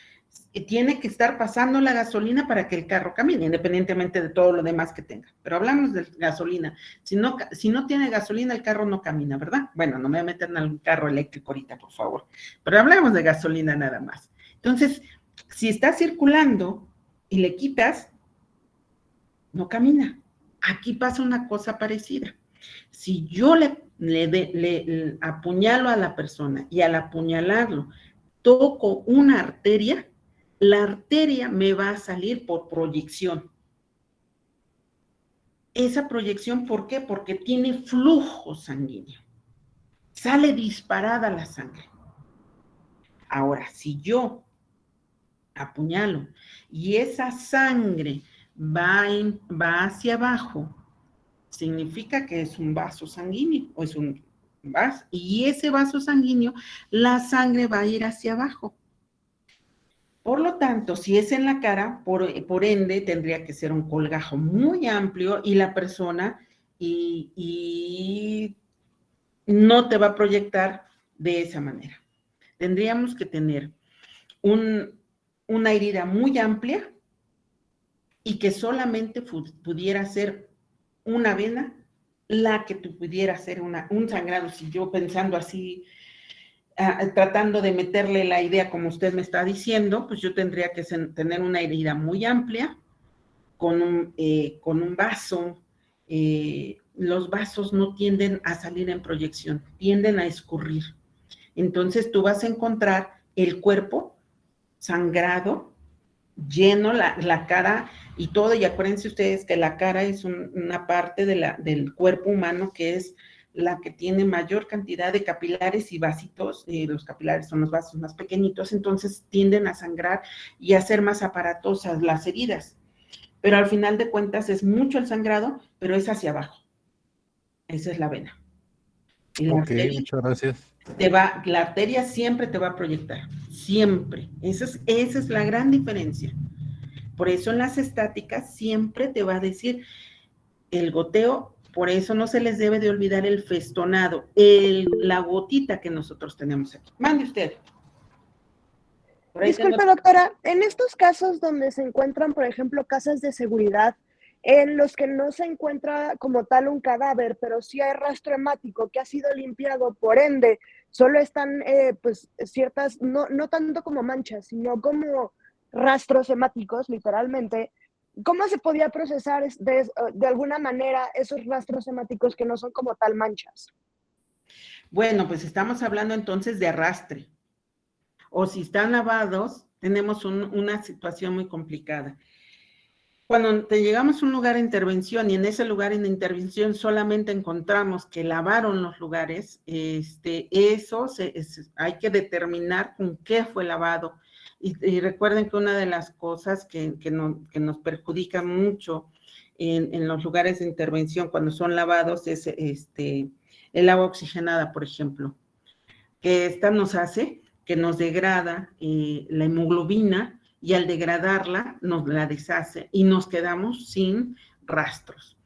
Tiene que estar pasando la gasolina para que el carro camine, independientemente de todo lo demás que tenga. Pero hablamos de gasolina. Si no tiene gasolina, el carro no camina, ¿verdad? Bueno, no me voy a meter en algún carro eléctrico ahorita, por favor. Pero hablamos de gasolina nada más. Entonces, si está circulando y le quitas, no camina. Aquí pasa una cosa parecida. Si yo le apuñalo a la persona y al apuñalarlo toco una arteria, la arteria me va a salir por proyección. Esa proyección, ¿por qué? Porque tiene flujo sanguíneo. Sale disparada la sangre. Ahora, si yo apuñalo y esa sangre va hacia abajo, significa que es un vaso sanguíneo o es un vaso, y ese vaso sanguíneo, la sangre va a ir hacia abajo. Por lo tanto, si es en la cara, por ende, tendría que ser un colgajo muy amplio y la persona y no te va a proyectar de esa manera. Tendríamos que tener una herida muy amplia y que solamente pudiera ser una vena la que pudiera ser un sangrado. Si yo pensando así, tratando de meterle la idea como usted me está diciendo, pues yo tendría que tener una herida muy amplia con un vaso. Los vasos no tienden a salir en proyección, tienden a escurrir. Entonces tú vas a encontrar el cuerpo sangrado, lleno, la cara y todo, y acuérdense ustedes que la cara es una parte del cuerpo humano que es la que tiene mayor cantidad de capilares y vasitos, los capilares son los vasos más pequeñitos, entonces tienden a sangrar y a ser más aparatosas las heridas, pero al final de cuentas es mucho el sangrado, pero es hacia abajo, esa es la vena. Y la arteria, Muchas gracias. la arteria siempre te va a proyectar, siempre, esa es la gran diferencia. Por eso en las estáticas siempre te va a decir el goteo, por eso no se les debe de olvidar el festonado, la gotita que nosotros tenemos aquí. Mande usted. Disculpe, doctora, en estos casos donde se encuentran, por ejemplo, casas de seguridad, en los que no se encuentra como tal un cadáver, pero sí hay rastro hemático que ha sido limpiado, por ende, solo están pues ciertas, no tanto como manchas, sino como rastros hemáticos, literalmente. ¿Cómo se podía procesar de alguna manera esos rastros hemáticos que no son como tal manchas? Bueno, pues estamos hablando entonces de arrastre. O si están lavados, tenemos una situación muy complicada. Cuando te llegamos a un lugar de intervención y en ese lugar de intervención solamente encontramos que lavaron los lugares, hay que determinar con qué fue lavado. Y recuerden que una de las cosas que nos perjudica mucho en los lugares de intervención cuando son lavados es el agua oxigenada, por ejemplo, que esta nos hace que nos degrada la hemoglobina, y al degradarla nos la deshace y nos quedamos sin rastros.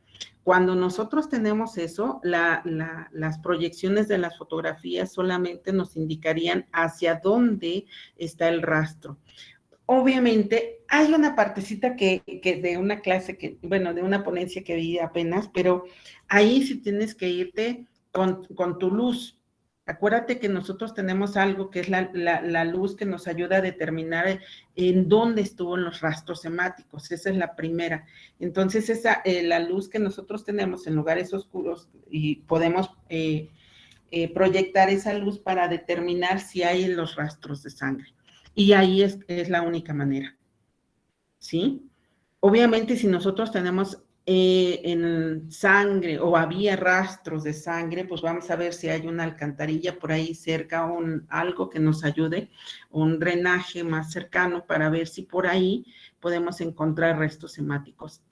Cuando nosotros tenemos eso, las proyecciones de las fotografías solamente nos indicarían hacia dónde está el rastro. Obviamente, hay una partecita que de una clase, de una ponencia que vi apenas, pero ahí sí tienes que irte con tu luz. Acuérdate que nosotros tenemos algo que es la luz que nos ayuda a determinar en dónde estuvo los rastros hemáticos. Esa es la primera. Entonces, la luz que nosotros tenemos en lugares oscuros y podemos proyectar esa luz para determinar si hay los rastros de sangre. Y ahí es la única manera, ¿sí? Obviamente, si nosotros tenemos en sangre o había rastros de sangre, pues vamos a ver si hay una alcantarilla por ahí cerca o algo que nos ayude, un drenaje más cercano para ver si por ahí podemos encontrar restos hemáticos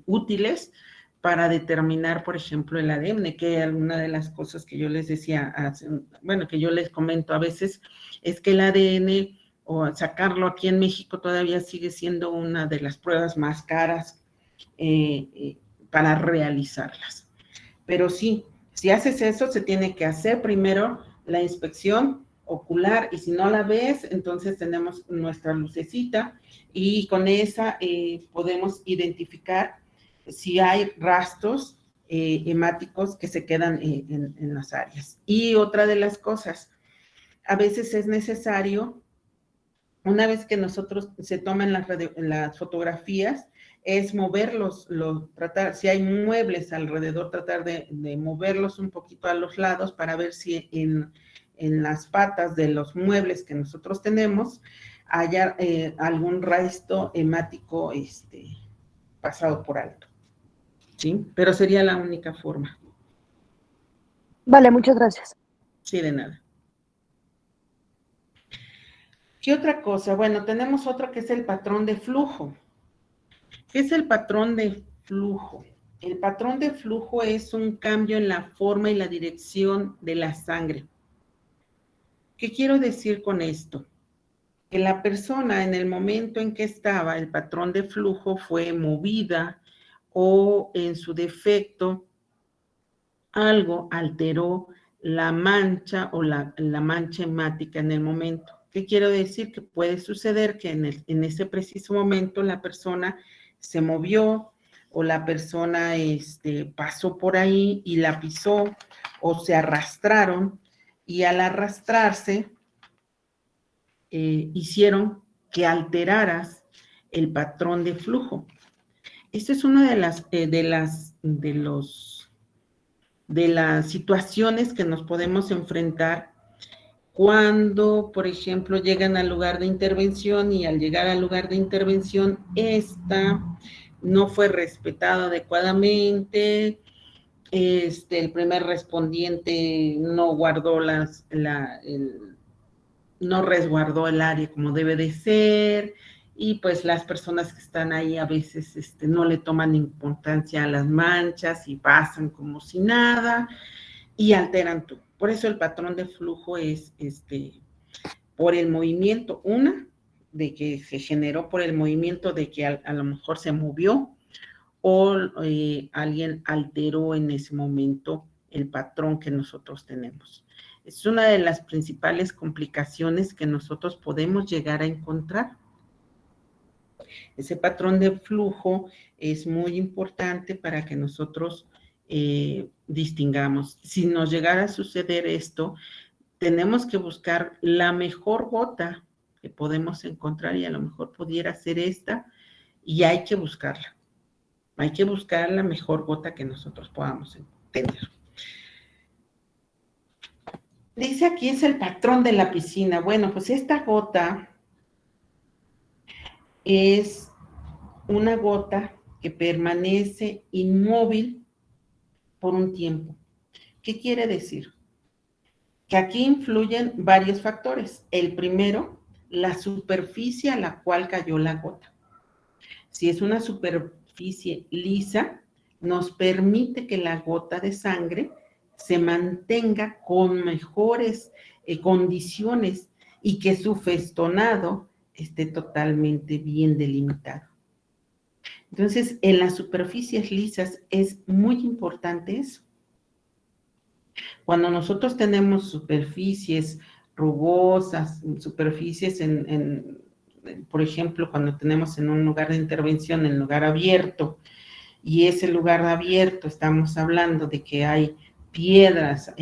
útiles para determinar, por ejemplo, el ADN, que alguna de las cosas que yo les decía, que yo les comento a veces, es que el ADN, o sacarlo aquí en México, todavía sigue siendo una de las pruebas más caras para realizarlas. Pero sí, si haces eso, se tiene que hacer primero la inspección ocular, y si no la ves, entonces tenemos nuestra lucecita, y con esa podemos identificar si hay rastros hemáticos que se quedan en las áreas. Y otra de las cosas, a veces es necesario, una vez que nosotros se toman las fotografías, es moverlos, tratar, si hay muebles alrededor, tratar de moverlos un poquito a los lados para ver si en las patas de los muebles que nosotros tenemos haya algún resto hemático pasado por alto. ¿Sí? Pero sería la única forma. Vale, muchas gracias. Sí, de nada. ¿Qué otra cosa? Bueno, tenemos otro que es el patrón de flujo. ¿Qué es el patrón de flujo? El patrón de flujo es un cambio en la forma y la dirección de la sangre. ¿Qué quiero decir con esto? Que la persona en el momento en que estaba, el patrón de flujo fue movida, o en su defecto algo alteró la mancha o la mancha hemática en el momento. ¿Qué quiero decir? Que puede suceder que en ese preciso momento la persona se movió, o la persona pasó por ahí y la pisó, o se arrastraron, y al arrastrarse hicieron que alteraras el patrón de flujo. Esta es una de las situaciones que nos podemos enfrentar cuando, por ejemplo, llegan al lugar de intervención, y al llegar al lugar de intervención, esta no fue respetada adecuadamente, el primer respondiente no guardó no resguardó el área como debe de ser, y pues las personas que están ahí a veces no le toman importancia a las manchas y pasan como si nada y alteran todo. Por eso el patrón de flujo es por el movimiento, de que se generó por el movimiento de que a lo mejor se movió, o alguien alteró en ese momento el patrón que nosotros tenemos. Es una de las principales complicaciones que nosotros podemos llegar a encontrar. Ese patrón de flujo es muy importante para que nosotros distingamos. Si nos llegara a suceder esto, tenemos que buscar la mejor gota que podemos encontrar, y a lo mejor pudiera ser esta, y hay que buscarla. Hay que buscar la mejor gota que nosotros podamos tener. Dice aquí es el patrón de la piscina. Bueno, pues esta gota es una gota que permanece inmóvil por un tiempo. ¿Qué quiere decir? Que aquí influyen varios factores. El primero, la superficie a la cual cayó la gota. Si es una superficie lisa, nos permite que la gota de sangre se mantenga con mejores condiciones y que su festonado esté totalmente bien delimitado. Entonces, en las superficies lisas es muy importante eso. Cuando nosotros tenemos superficies rugosas, superficies por ejemplo, cuando tenemos en un lugar de intervención, en lugar abierto, y ese lugar abierto, estamos hablando de que hay piedras,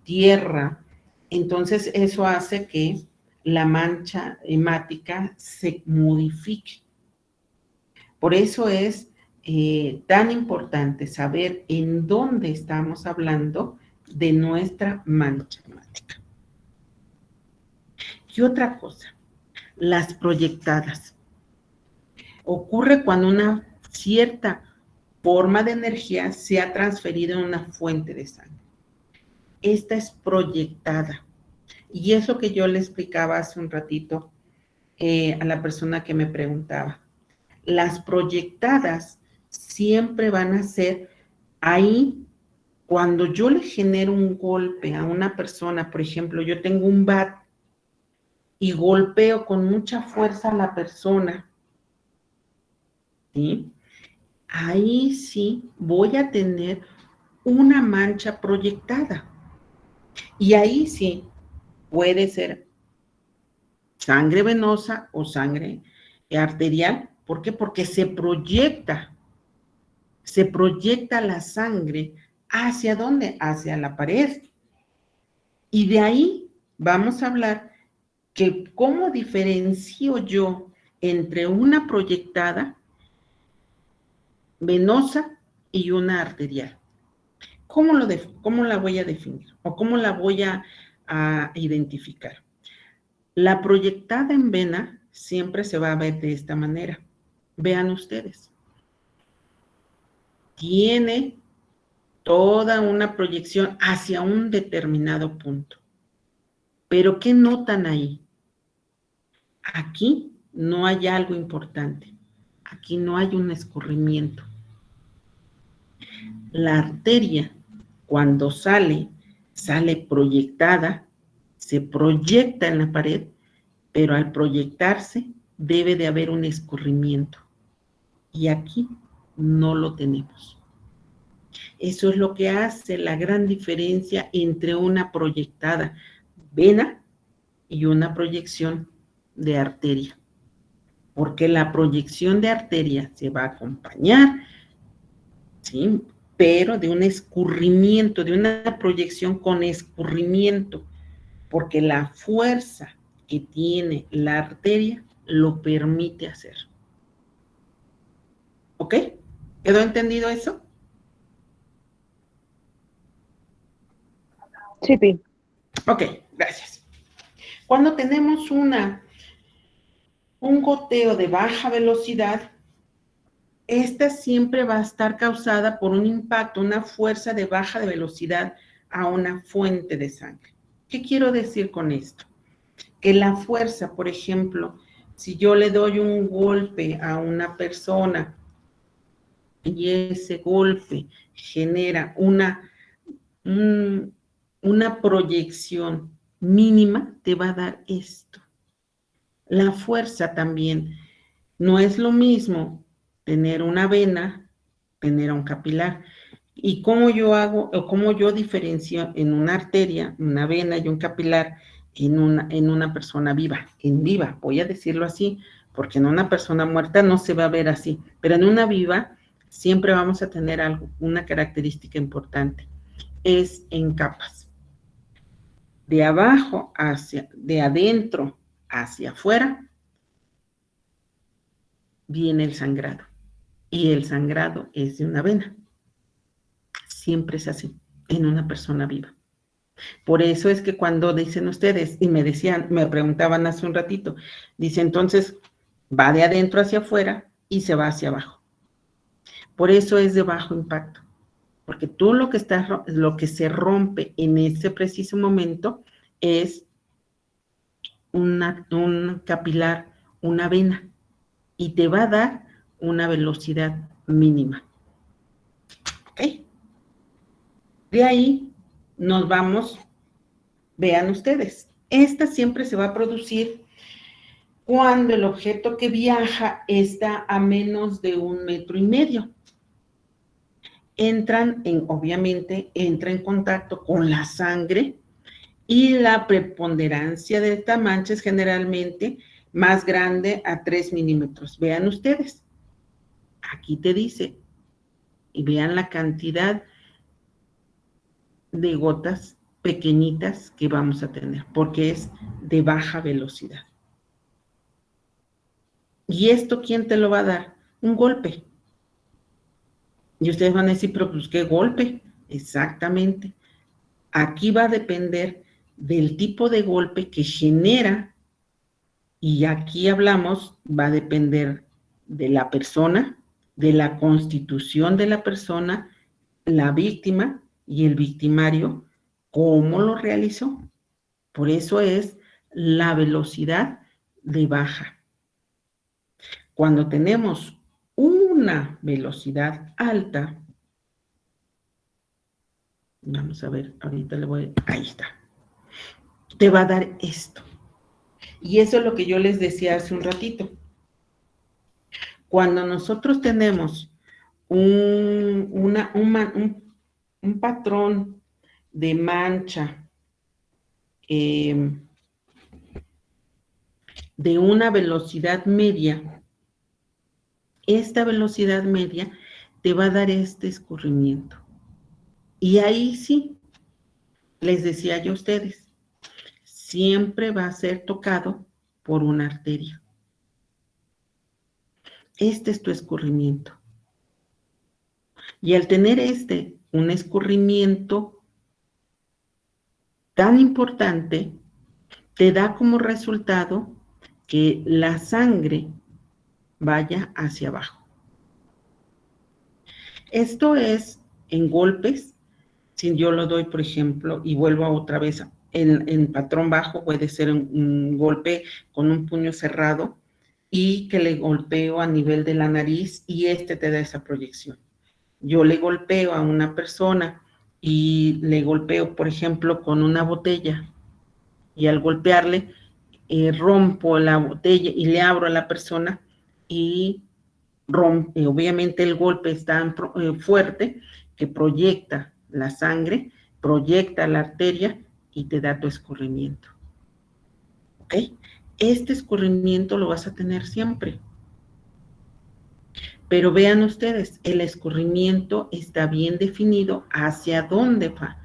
tierra, entonces eso hace que la mancha hemática se modifique. Por eso es tan importante saber en dónde estamos hablando de nuestra mancha hemática. Y otra cosa, las proyectadas. Ocurre cuando una cierta forma de energía se ha transferido en una fuente de sangre. Esta es proyectada. Y eso que yo le explicaba hace un ratito a la persona que me preguntaba. Las proyectadas siempre van a ser ahí cuando yo le genero un golpe a una persona, por ejemplo, yo tengo un bat y golpeo con mucha fuerza a la persona, ¿sí? Ahí sí voy a tener una mancha proyectada. Y ahí sí puede ser sangre venosa o sangre arterial. ¿Por qué? Porque se proyecta la sangre. ¿Hacia dónde? Hacia la pared. Y de ahí vamos a hablar que cómo diferencio yo entre una proyectada venosa y una arterial. ¿Cómo la voy a definir? ¿O cómo la voy a identificar? La proyectada en vena siempre se va a ver de esta manera. Vean ustedes. Tiene toda una proyección hacia un determinado punto. Pero ¿qué notan ahí? Aquí no hay algo importante. Aquí no hay un escurrimiento. La arteria, cuando sale proyectada, se proyecta en la pared, pero al proyectarse debe de haber un escurrimiento. Y aquí no lo tenemos. Eso es lo que hace la gran diferencia entre una proyectada vena y una proyección de arteria. Porque la proyección de arteria se va a acompañar, ¿sí?, pero de un escurrimiento, de una proyección con escurrimiento, porque la fuerza que tiene la arteria lo permite hacer. ¿Ok? ¿Quedó entendido eso? Sí, Pi. Ok, gracias. Cuando tenemos un goteo de baja velocidad, esta siempre va a estar causada por un impacto, una fuerza de baja velocidad a una fuente de sangre. ¿Qué quiero decir con esto? Que la fuerza, por ejemplo, si yo le doy un golpe a una persona y ese golpe genera una proyección mínima, te va a dar esto. La fuerza también no es lo mismo tener una vena, tener un capilar. ¿Y cómo yo hago o cómo yo diferencio en una arteria, una vena y un capilar en una persona viva? En viva, voy a decirlo así, porque en una persona muerta no se va a ver así, pero en una viva siempre vamos a tener una característica importante. Es en capas. De abajo de adentro hacia afuera, viene el sangrado. Y el sangrado es de una vena. Siempre es así, en una persona viva. Por eso es que cuando dicen ustedes, y me preguntaban hace un ratito, dice entonces, va de adentro hacia afuera y se va hacia abajo. Por eso es de bajo impacto, porque tú lo que se rompe en ese preciso momento es un capilar, una vena, y te va a dar una velocidad mínima. ¿Ok? De ahí nos vamos, vean ustedes, esta siempre se va a producir cuando el objeto que viaja está a menos de 1,5 metros. Obviamente, entra en contacto con la sangre y la preponderancia de esta mancha es generalmente más grande a 3 milímetros. Vean ustedes, aquí te dice, y vean la cantidad de gotas pequeñitas que vamos a tener, porque es de baja velocidad. ¿Y esto quién te lo va a dar? Un golpe. Y ustedes van a decir, pero pues, ¿qué golpe? Exactamente. Aquí va a depender del tipo de golpe que genera, y aquí hablamos, va a depender de la persona, de la constitución de la persona, la víctima y el victimario, cómo lo realizó. Por eso es la velocidad de baja. Cuando tenemos una velocidad alta, vamos a ver, ahorita ahí está, te va a dar esto. Y eso es lo que yo les decía hace un ratito. Cuando nosotros tenemos un patrón de mancha de una velocidad media, esta velocidad media te va a dar este escurrimiento. Y ahí sí, les decía yo a ustedes, siempre va a ser tocado por una arteria. Este es tu escurrimiento. Y al tener un escurrimiento tan importante, te da como resultado que la sangre vaya hacia abajo. Esto es en golpes. Si yo lo doy, por ejemplo, y vuelvo otra vez en patrón bajo, puede ser un golpe con un puño cerrado y que le golpeo a nivel de la nariz y te da esa proyección. Yo le golpeo a una persona y le golpeo, por ejemplo, con una botella, y al golpearle, rompo la botella y le abro a la persona y rompe. Obviamente el golpe es tan fuerte que proyecta la sangre, proyecta la arteria y te da tu escurrimiento. ¿Ok? Este escurrimiento lo vas a tener siempre. Pero vean ustedes, el escurrimiento está bien definido hacia dónde va.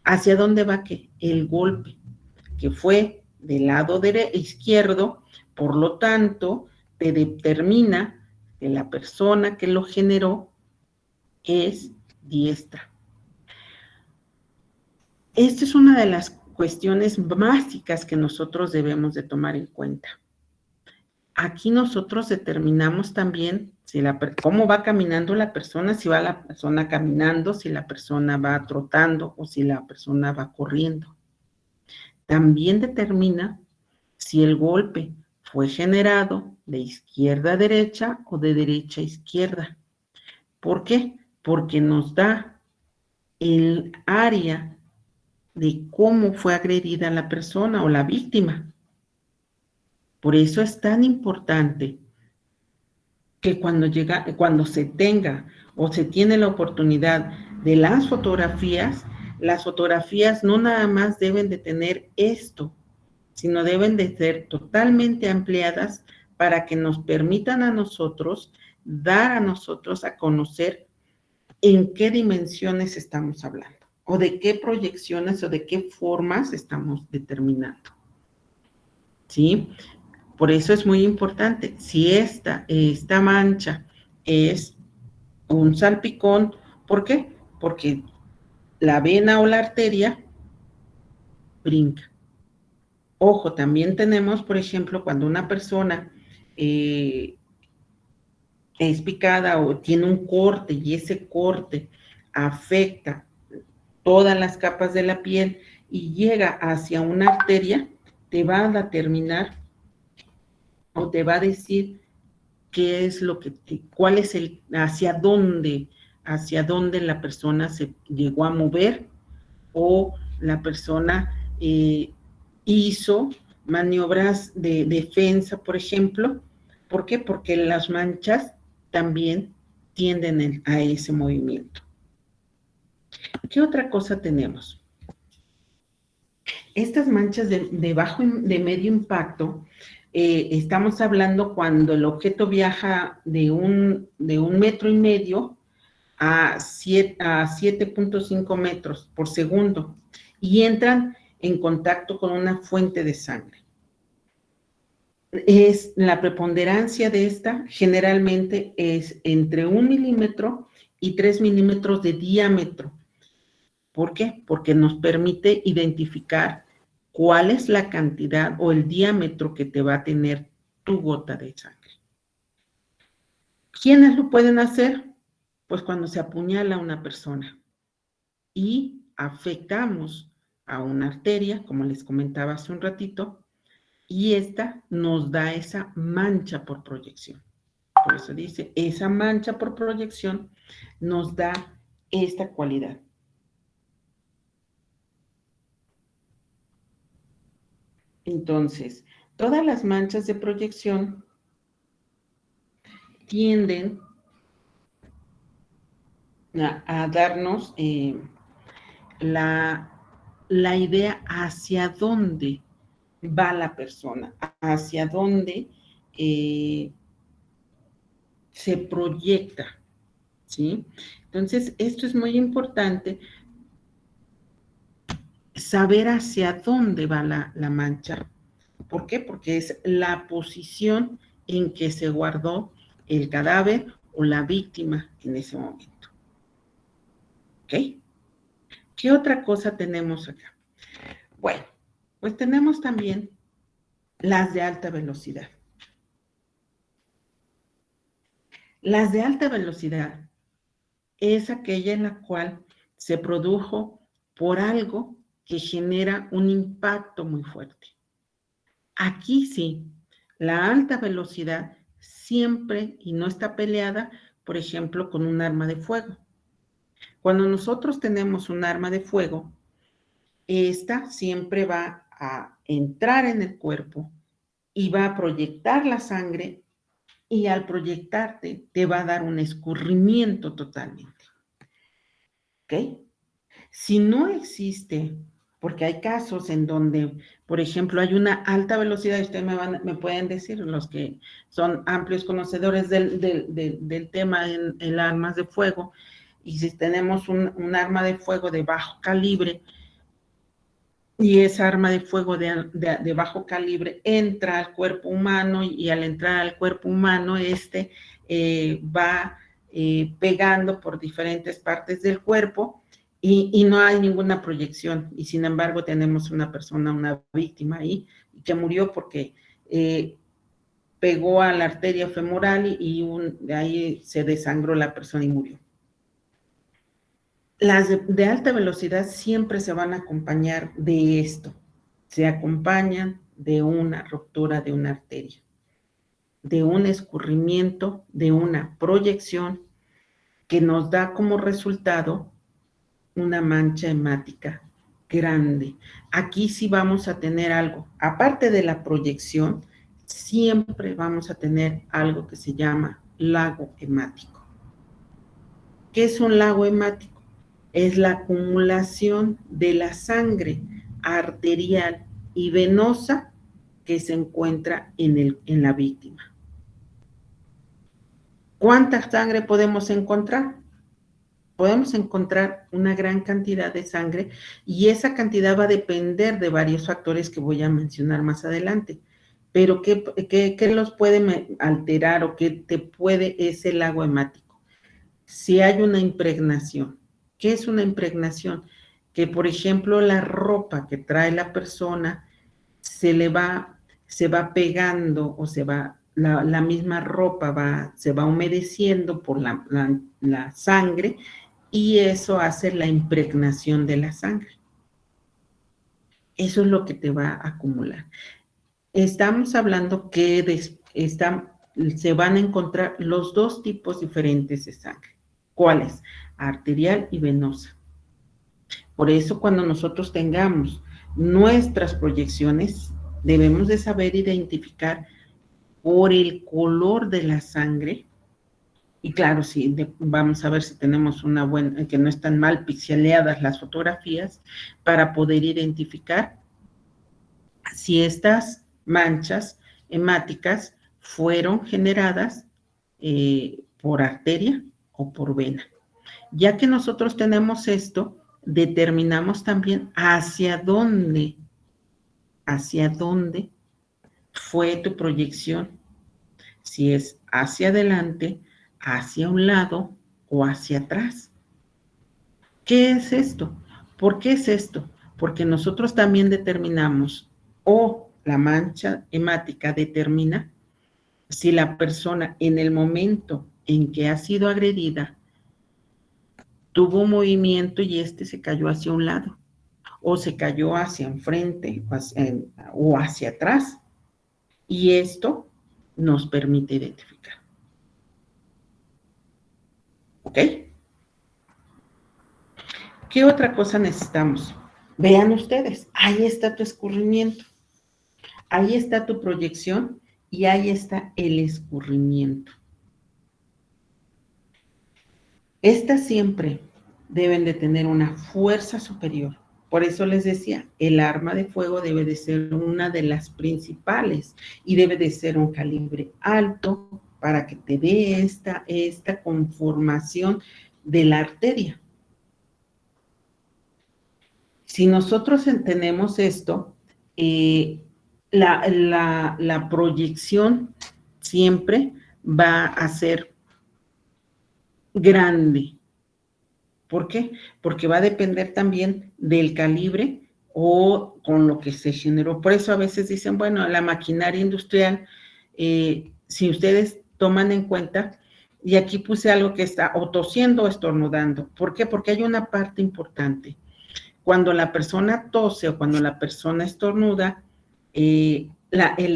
¿Hacia dónde va qué? El golpe, que fue del lado izquierdo, por lo tanto, te determina que la persona que lo generó es diestra. Esta es una de las cuestiones básicas que nosotros debemos de tomar en cuenta. Aquí nosotros determinamos también cómo va caminando la persona, si va la persona caminando, si la persona va trotando o si la persona va corriendo. También determina si el golpe fue generado de izquierda a derecha o de derecha a izquierda. ¿Por qué? Porque nos da el área de cómo fue agredida la persona o la víctima. Por eso es tan importante que cuando se tenga o se tiene la oportunidad de las fotografías no nada más deben de tener esto, sino deben de ser totalmente ampliadas para que nos permitan a nosotros, dar a nosotros a conocer en qué dimensiones estamos hablando, o de qué proyecciones o de qué formas estamos determinando. ¿Sí? Por eso es muy importante, si esta mancha es un salpicón, ¿por qué? Porque la vena o la arteria brinca. Ojo, también tenemos, por ejemplo, cuando una persona es picada o tiene un corte y ese corte afecta todas las capas de la piel y llega hacia una arteria, te va a determinar o te va a decir qué es lo que, cuál es el, hacia dónde la persona se llegó a mover o la persona hizo maniobras de defensa, por ejemplo. ¿Por qué? Porque las manchas también tienden a ese movimiento. ¿Qué otra cosa tenemos? Estas manchas de medio impacto, estamos hablando cuando el objeto viaja de un metro y medio a 7.5 metros por segundo y entran en contacto con una fuente de sangre. La preponderancia de esta generalmente es entre 1 milímetro y 3 milímetros de diámetro. ¿Por qué? Porque nos permite identificar cuál es la cantidad o el diámetro que te va a tener tu gota de sangre. ¿Quiénes lo pueden hacer? Pues cuando se apuñala a una persona y afectamos a una arteria, como les comentaba hace un ratito, y esta nos da esa mancha por proyección. Por eso dice, esa mancha por proyección nos da esta cualidad. Entonces, todas las manchas de proyección tienden a darnos la idea hacia dónde va la persona, hacia dónde se proyecta, ¿sí? Entonces, esto es muy importante, saber hacia dónde va la mancha. ¿Por qué? Porque es la posición en que se guardó el cadáver o la víctima en ese momento. ¿Ok? ¿Qué otra cosa tenemos acá? Bueno, pues tenemos también las de alta velocidad. Las de alta velocidad es aquella en la cual se produjo por algo que genera un impacto muy fuerte. Aquí sí, la alta velocidad siempre, y no está peleada, por ejemplo, con un arma de fuego. Cuando nosotros tenemos un arma de fuego, esta siempre va a entrar en el cuerpo y va a proyectar la sangre y al proyectarte te va a dar un escurrimiento totalmente. ¿Ok? Si no existe, porque hay casos en donde, por ejemplo, hay una alta velocidad, ustedes me pueden decir, los que son amplios conocedores del tema en armas de fuego, y si tenemos un arma de fuego de bajo calibre, y esa arma de fuego de bajo calibre entra al cuerpo humano y al entrar al cuerpo humano, va pegando por diferentes partes del cuerpo y no hay ninguna proyección. Y sin embargo tenemos una persona, una víctima ahí, que murió porque pegó a la arteria femoral y ahí se desangró la persona y murió. Las de alta velocidad siempre se van a acompañar de esto. Se acompañan de una ruptura de una arteria, de un escurrimiento, de una proyección que nos da como resultado una mancha hemática grande. Aquí sí vamos a tener algo. Aparte de la proyección, siempre vamos a tener algo que se llama lago hemático. ¿Qué es un lago hemático? Es la acumulación de la sangre arterial y venosa que se encuentra en la víctima. ¿Cuánta sangre podemos encontrar? Podemos encontrar una gran cantidad de sangre y esa cantidad va a depender de varios factores que voy a mencionar más adelante. Pero ¿qué los puede alterar o qué te puede ese lago hemático? Si hay una impregnación. ¿Qué es una impregnación? que, por ejemplo, la ropa que trae la persona se va pegando o la misma ropa se va humedeciendo por la sangre y eso hace la impregnación de la sangre. Eso es lo que te va a acumular. Estamos hablando que se van a encontrar los dos tipos diferentes de sangre. ¿Cuáles? Arterial y venosa. Por eso cuando nosotros tengamos nuestras proyecciones, debemos de saber identificar por el color de la sangre. Y claro, sí, vamos a ver si tenemos una buena, que no están mal pixeleadas las fotografías, para poder identificar si estas manchas hemáticas fueron generadas por arteria o por vena. Ya que nosotros tenemos esto, determinamos también hacia dónde fue tu proyección, si es hacia adelante, hacia un lado o hacia atrás. ¿Qué es esto? ¿Por qué es esto? Porque nosotros también determinamos, o la mancha hemática determina si la persona en el momento en que ha sido agredida tuvo movimiento y se cayó hacia un lado, o se cayó hacia enfrente o hacia atrás. Y esto nos permite identificar. ¿Ok? ¿Qué otra cosa necesitamos? Vean ustedes, ahí está tu escurrimiento, ahí está tu proyección y ahí está el escurrimiento. Estas siempre deben de tener una fuerza superior. Por eso les decía, el arma de fuego debe de ser una de las principales y debe de ser un calibre alto para que te dé esta conformación de la arteria. Si nosotros entendemos esto, la proyección siempre va a ser grande. ¿Por qué? Porque va a depender también del calibre o con lo que se generó. Por eso a veces dicen, bueno, la maquinaria industrial, si ustedes toman en cuenta, y aquí puse algo que está o tosiendo o estornudando. ¿Por qué? Porque hay una parte importante. Cuando la persona tose o cuando la persona estornuda, el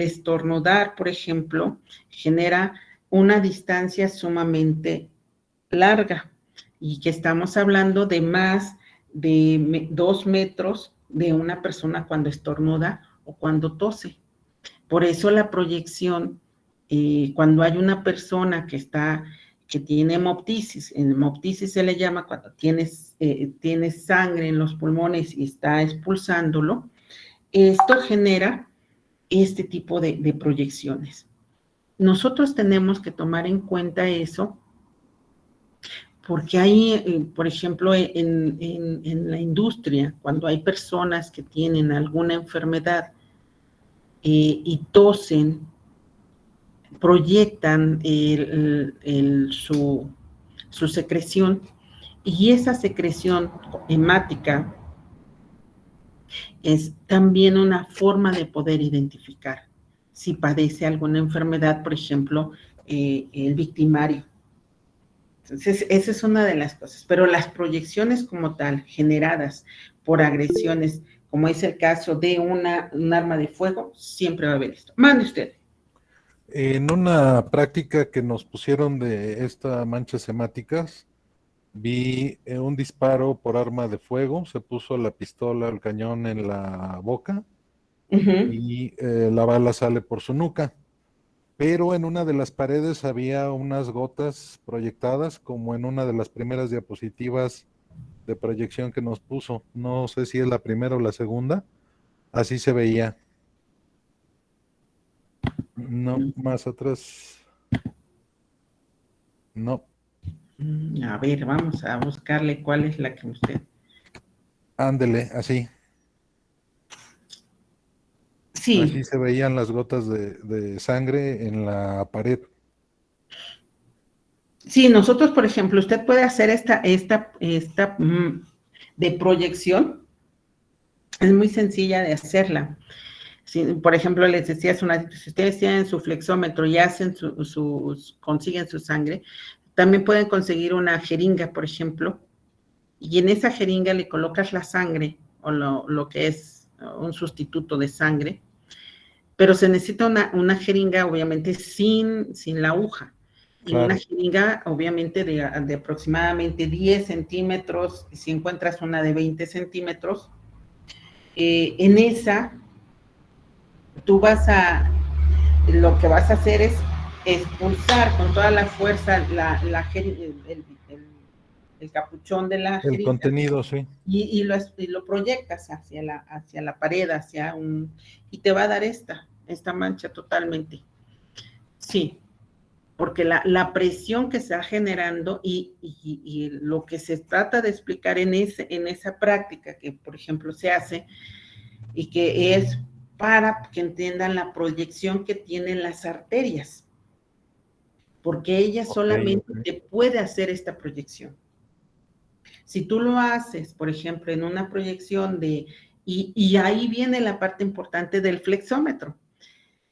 estornudar, por ejemplo, genera una distancia sumamente larga y que estamos hablando de más de 2 metros de una persona cuando estornuda o cuando tose. Por eso la proyección, cuando hay una persona que tiene hemoptisis, en hemoptisis se le llama cuando tienes sangre en los pulmones y está expulsándolo, esto genera este tipo de proyecciones. Nosotros tenemos que tomar en cuenta eso porque hay, por ejemplo, en la industria, cuando hay personas que tienen alguna enfermedad y tosen, proyectan su secreción y esa secreción hemática es también una forma de poder identificar si padece alguna enfermedad, por ejemplo, el victimario. Entonces, esa es una de las cosas, pero las proyecciones como tal, generadas por agresiones, como es el caso de un arma de fuego, siempre va a haber esto. Mande usted. En una práctica que nos pusieron de estas manchas hemáticas, vi un disparo por arma de fuego, se puso la pistola, el cañón en la boca y la bala sale por su nuca. Pero en una de las paredes había unas gotas proyectadas, como en una de las primeras diapositivas de proyección que nos puso. No sé si es la primera o la segunda. Así se veía. No, más atrás. No. A ver, vamos a buscarle cuál es la que usted... Ándele, así. Sí. Así se veían las gotas de sangre en la pared. Sí, nosotros, por ejemplo, usted puede hacer de proyección, es muy sencilla de hacerla. Si, por ejemplo, les decía hace un ratito, si ustedes tienen su flexómetro y hacen consiguen su sangre, también pueden conseguir una jeringa, por ejemplo, y en esa jeringa le colocas la sangre, o lo que es un sustituto de sangre, pero se necesita una jeringa, obviamente, sin la aguja. Y Claro. una jeringa, obviamente, de aproximadamente 10 centímetros, si encuentras una de 20 centímetros, en esa, lo que vas a hacer es expulsar con toda la fuerza el capuchón de la El jeringa. contenido, sí. Y lo proyectas hacia la pared, y te va a dar esta mancha totalmente. Sí, porque la presión que se está generando y lo que se trata de explicar en esa práctica que, por ejemplo, se hace y que es para que entiendan la proyección que tienen las arterias, porque ella solamente te puede hacer esta proyección. Si tú lo haces, por ejemplo, en una proyección y ahí viene la parte importante del flexómetro.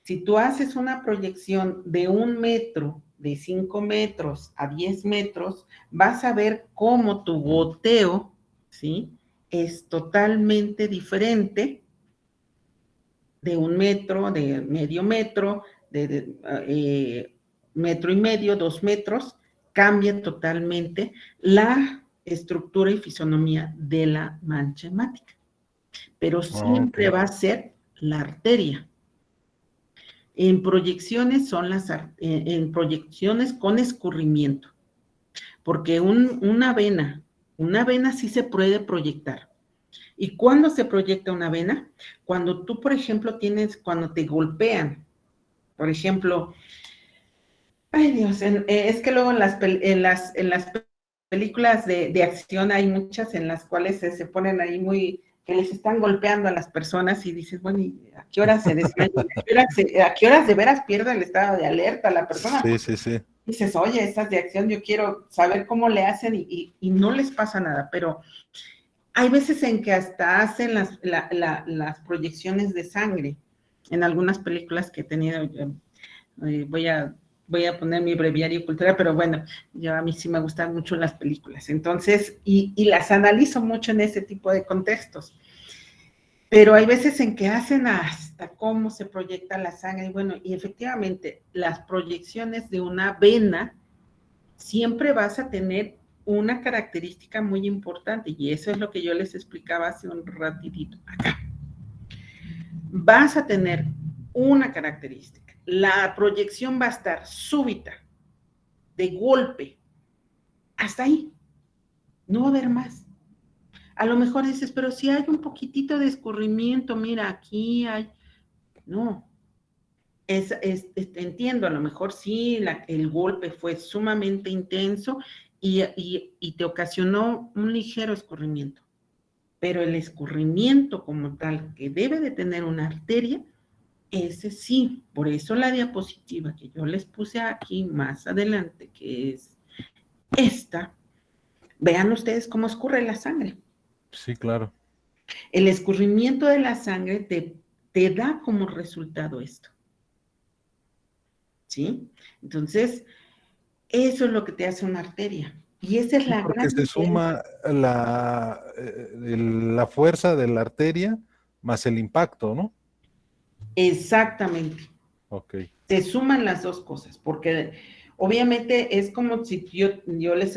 Si tú haces una proyección de 1 metro, de 5 metros a 10 metros, vas a ver cómo tu goteo, ¿sí?, es totalmente diferente de 1 metro, de medio metro, metro y medio, 2 metros, cambia totalmente la estructura y fisonomía de la mancha hemática. Pero siempre va a ser la arteria. En proyecciones en proyecciones con escurrimiento, porque una vena sí se puede proyectar. ¿Y cuándo se proyecta una vena? Cuando tú, por ejemplo, cuando te golpean, por ejemplo, ay Dios, es que luego en las películas de acción hay muchas en las cuales se ponen ahí que les están golpeando a las personas y dices, bueno, ¿y a qué horas se desmayan? ¿A qué horas de veras pierde el estado de alerta la persona? Sí. Dices, oye, estas de acción, yo quiero saber cómo le hacen y no les pasa nada, pero hay veces en que hasta hacen las proyecciones de sangre. En algunas películas que he tenido, voy a poner mi breviario cultural, pero bueno, a mí sí me gustan mucho las películas, entonces, y las analizo mucho en ese tipo de contextos. Pero hay veces en que hacen hasta cómo se proyecta la sangre, y bueno, y efectivamente, las proyecciones de una vena, siempre vas a tener una característica muy importante, y eso es lo que yo les explicaba hace un ratito acá. Vas a tener una característica. La proyección va a estar súbita, de golpe, hasta ahí. No va a haber más. A lo mejor dices, pero si hay un poquitito de escurrimiento, mira, aquí hay... No. Entiendo, a lo mejor sí, el golpe fue sumamente intenso y te ocasionó un ligero escurrimiento. Pero el escurrimiento como tal, que debe de tener una arteria, ese sí. Por eso la diapositiva que yo les puse aquí más adelante, que es esta, vean ustedes cómo escurre la sangre. Sí, claro. El escurrimiento de la sangre te da como resultado esto. ¿Sí? Entonces, eso es lo que te hace una arteria. Y esa es la porque gran se suma la fuerza de la arteria más el impacto, ¿no? Exactamente. Ok. Se suman las dos cosas, porque obviamente es como si yo les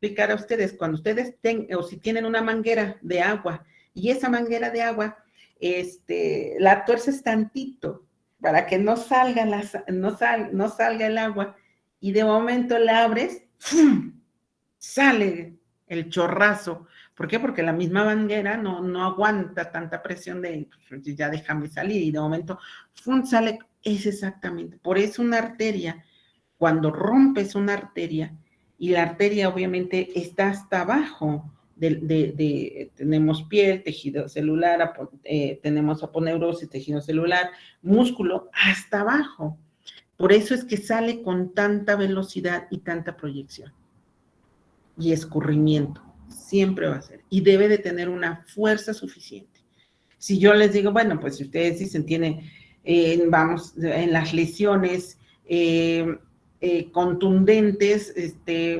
explicara a ustedes, cuando ustedes o si tienen una manguera de agua, y esa manguera de agua, la tuerces tantito, para que no salga no salga el agua, y de momento la abres, ¡fum!, sale el chorrazo. ¿Por qué? Porque la misma manguera no aguanta tanta presión de, pues, ya déjame salir, y de momento, ¡fum!, sale. Es exactamente. Por eso una arteria, cuando rompes una arteria, y la arteria obviamente está hasta abajo, tenemos piel, tejido celular, tenemos aponeurosis, tejido celular, músculo, hasta abajo. Por eso es que sale con tanta velocidad y tanta proyección y escurrimiento. siempre va a ser, y debe de tener una fuerza suficiente. Si yo les digo, bueno, pues si ustedes dicen, vamos, en las lesiones contundentes,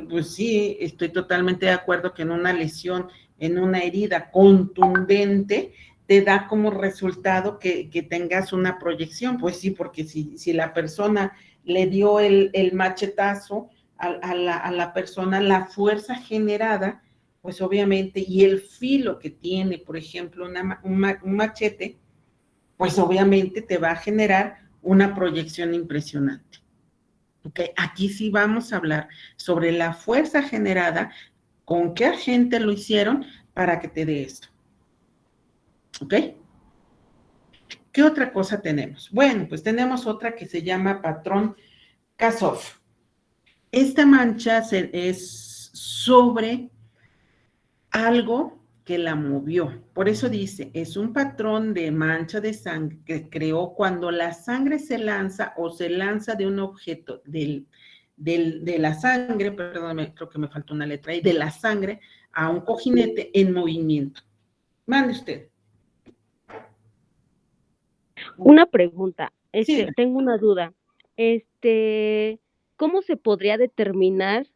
pues sí, estoy totalmente de acuerdo que en una lesión, en una herida contundente, te da como resultado que tengas una proyección. Pues sí, porque si la persona le dio el machetazo a la persona, la fuerza generada, pues obviamente, y el filo que tiene, por ejemplo, un machete, pues obviamente te va a generar una proyección impresionante. Okay. Aquí sí vamos a hablar sobre la fuerza generada, con qué agente lo hicieron para que te dé esto. ¿Ok? ¿Qué otra cosa tenemos? Bueno, pues tenemos otra que se llama patrón Kasov. Esta mancha es sobre algo que la movió. Por eso dice, es un patrón de mancha de sangre que creó cuando la sangre se lanza o se lanza de un objeto de la sangre, perdón, creo que me faltó una letra ahí, de la sangre a un cojinete en movimiento. Mande usted. Una pregunta, Sí. tengo una duda. ¿Cómo se podría determinar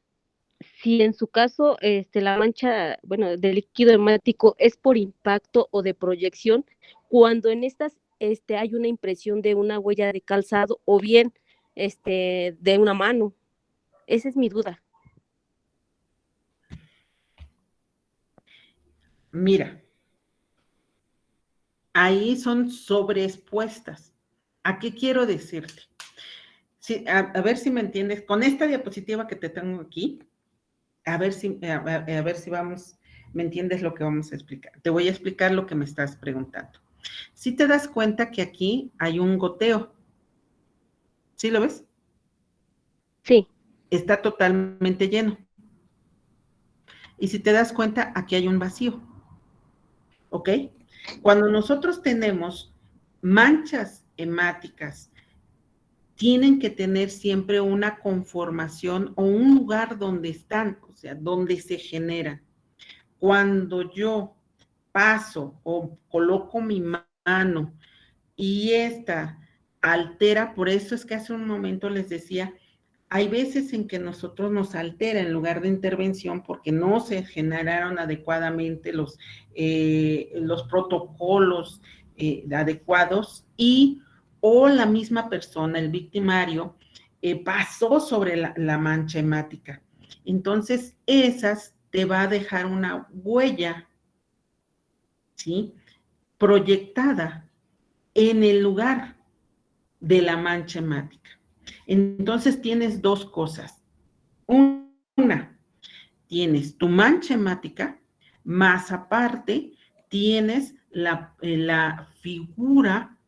si en su caso la mancha, bueno, de líquido hemático es por impacto o de proyección, cuando en estas hay una impresión de una huella de calzado o bien de una mano? Esa es mi duda. Mira, ahí son sobreexpuestas. ¿A qué quiero decirte? Sí, a ver si me entiendes. Con esta diapositiva que te tengo aquí, a ver si me entiendes lo que vamos a explicar. Te voy a explicar lo que me estás preguntando. Si te das cuenta que aquí hay un goteo. ¿Sí lo ves? Sí. Está totalmente lleno. Y si te das cuenta, aquí hay un vacío. ¿Ok? Cuando nosotros tenemos manchas hemáticas, tienen que tener siempre una conformación o un lugar donde están, o sea, donde se generan. Cuando yo paso o coloco mi mano y esta altera, por eso es que hace un momento les decía, hay veces en que nosotros nos altera en lugar de intervención porque no se generaron adecuadamente los protocolos adecuados o la misma persona, el victimario, pasó sobre la mancha hemática. Entonces, esas te va a dejar una huella, ¿sí? Proyectada en el lugar de la mancha hemática. Entonces tienes dos cosas. Una, tienes tu mancha hemática, más aparte tienes la figura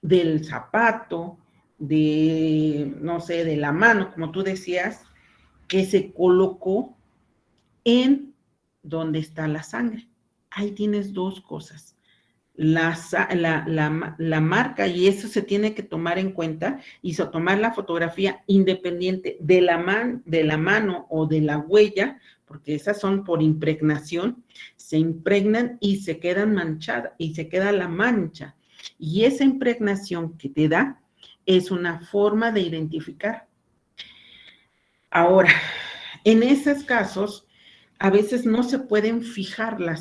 del zapato, no sé, de la mano, como tú decías, que se colocó en donde está la sangre. Ahí tienes dos cosas. La marca, y eso se tiene que tomar en cuenta, y tomar la fotografía independiente de la mano o de la huella, porque esas son por impregnación, se impregnan y se quedan manchadas, y se queda la mancha. Y esa impregnación que te da es una forma de identificar. Ahora, en esos casos, a veces no se pueden fijar la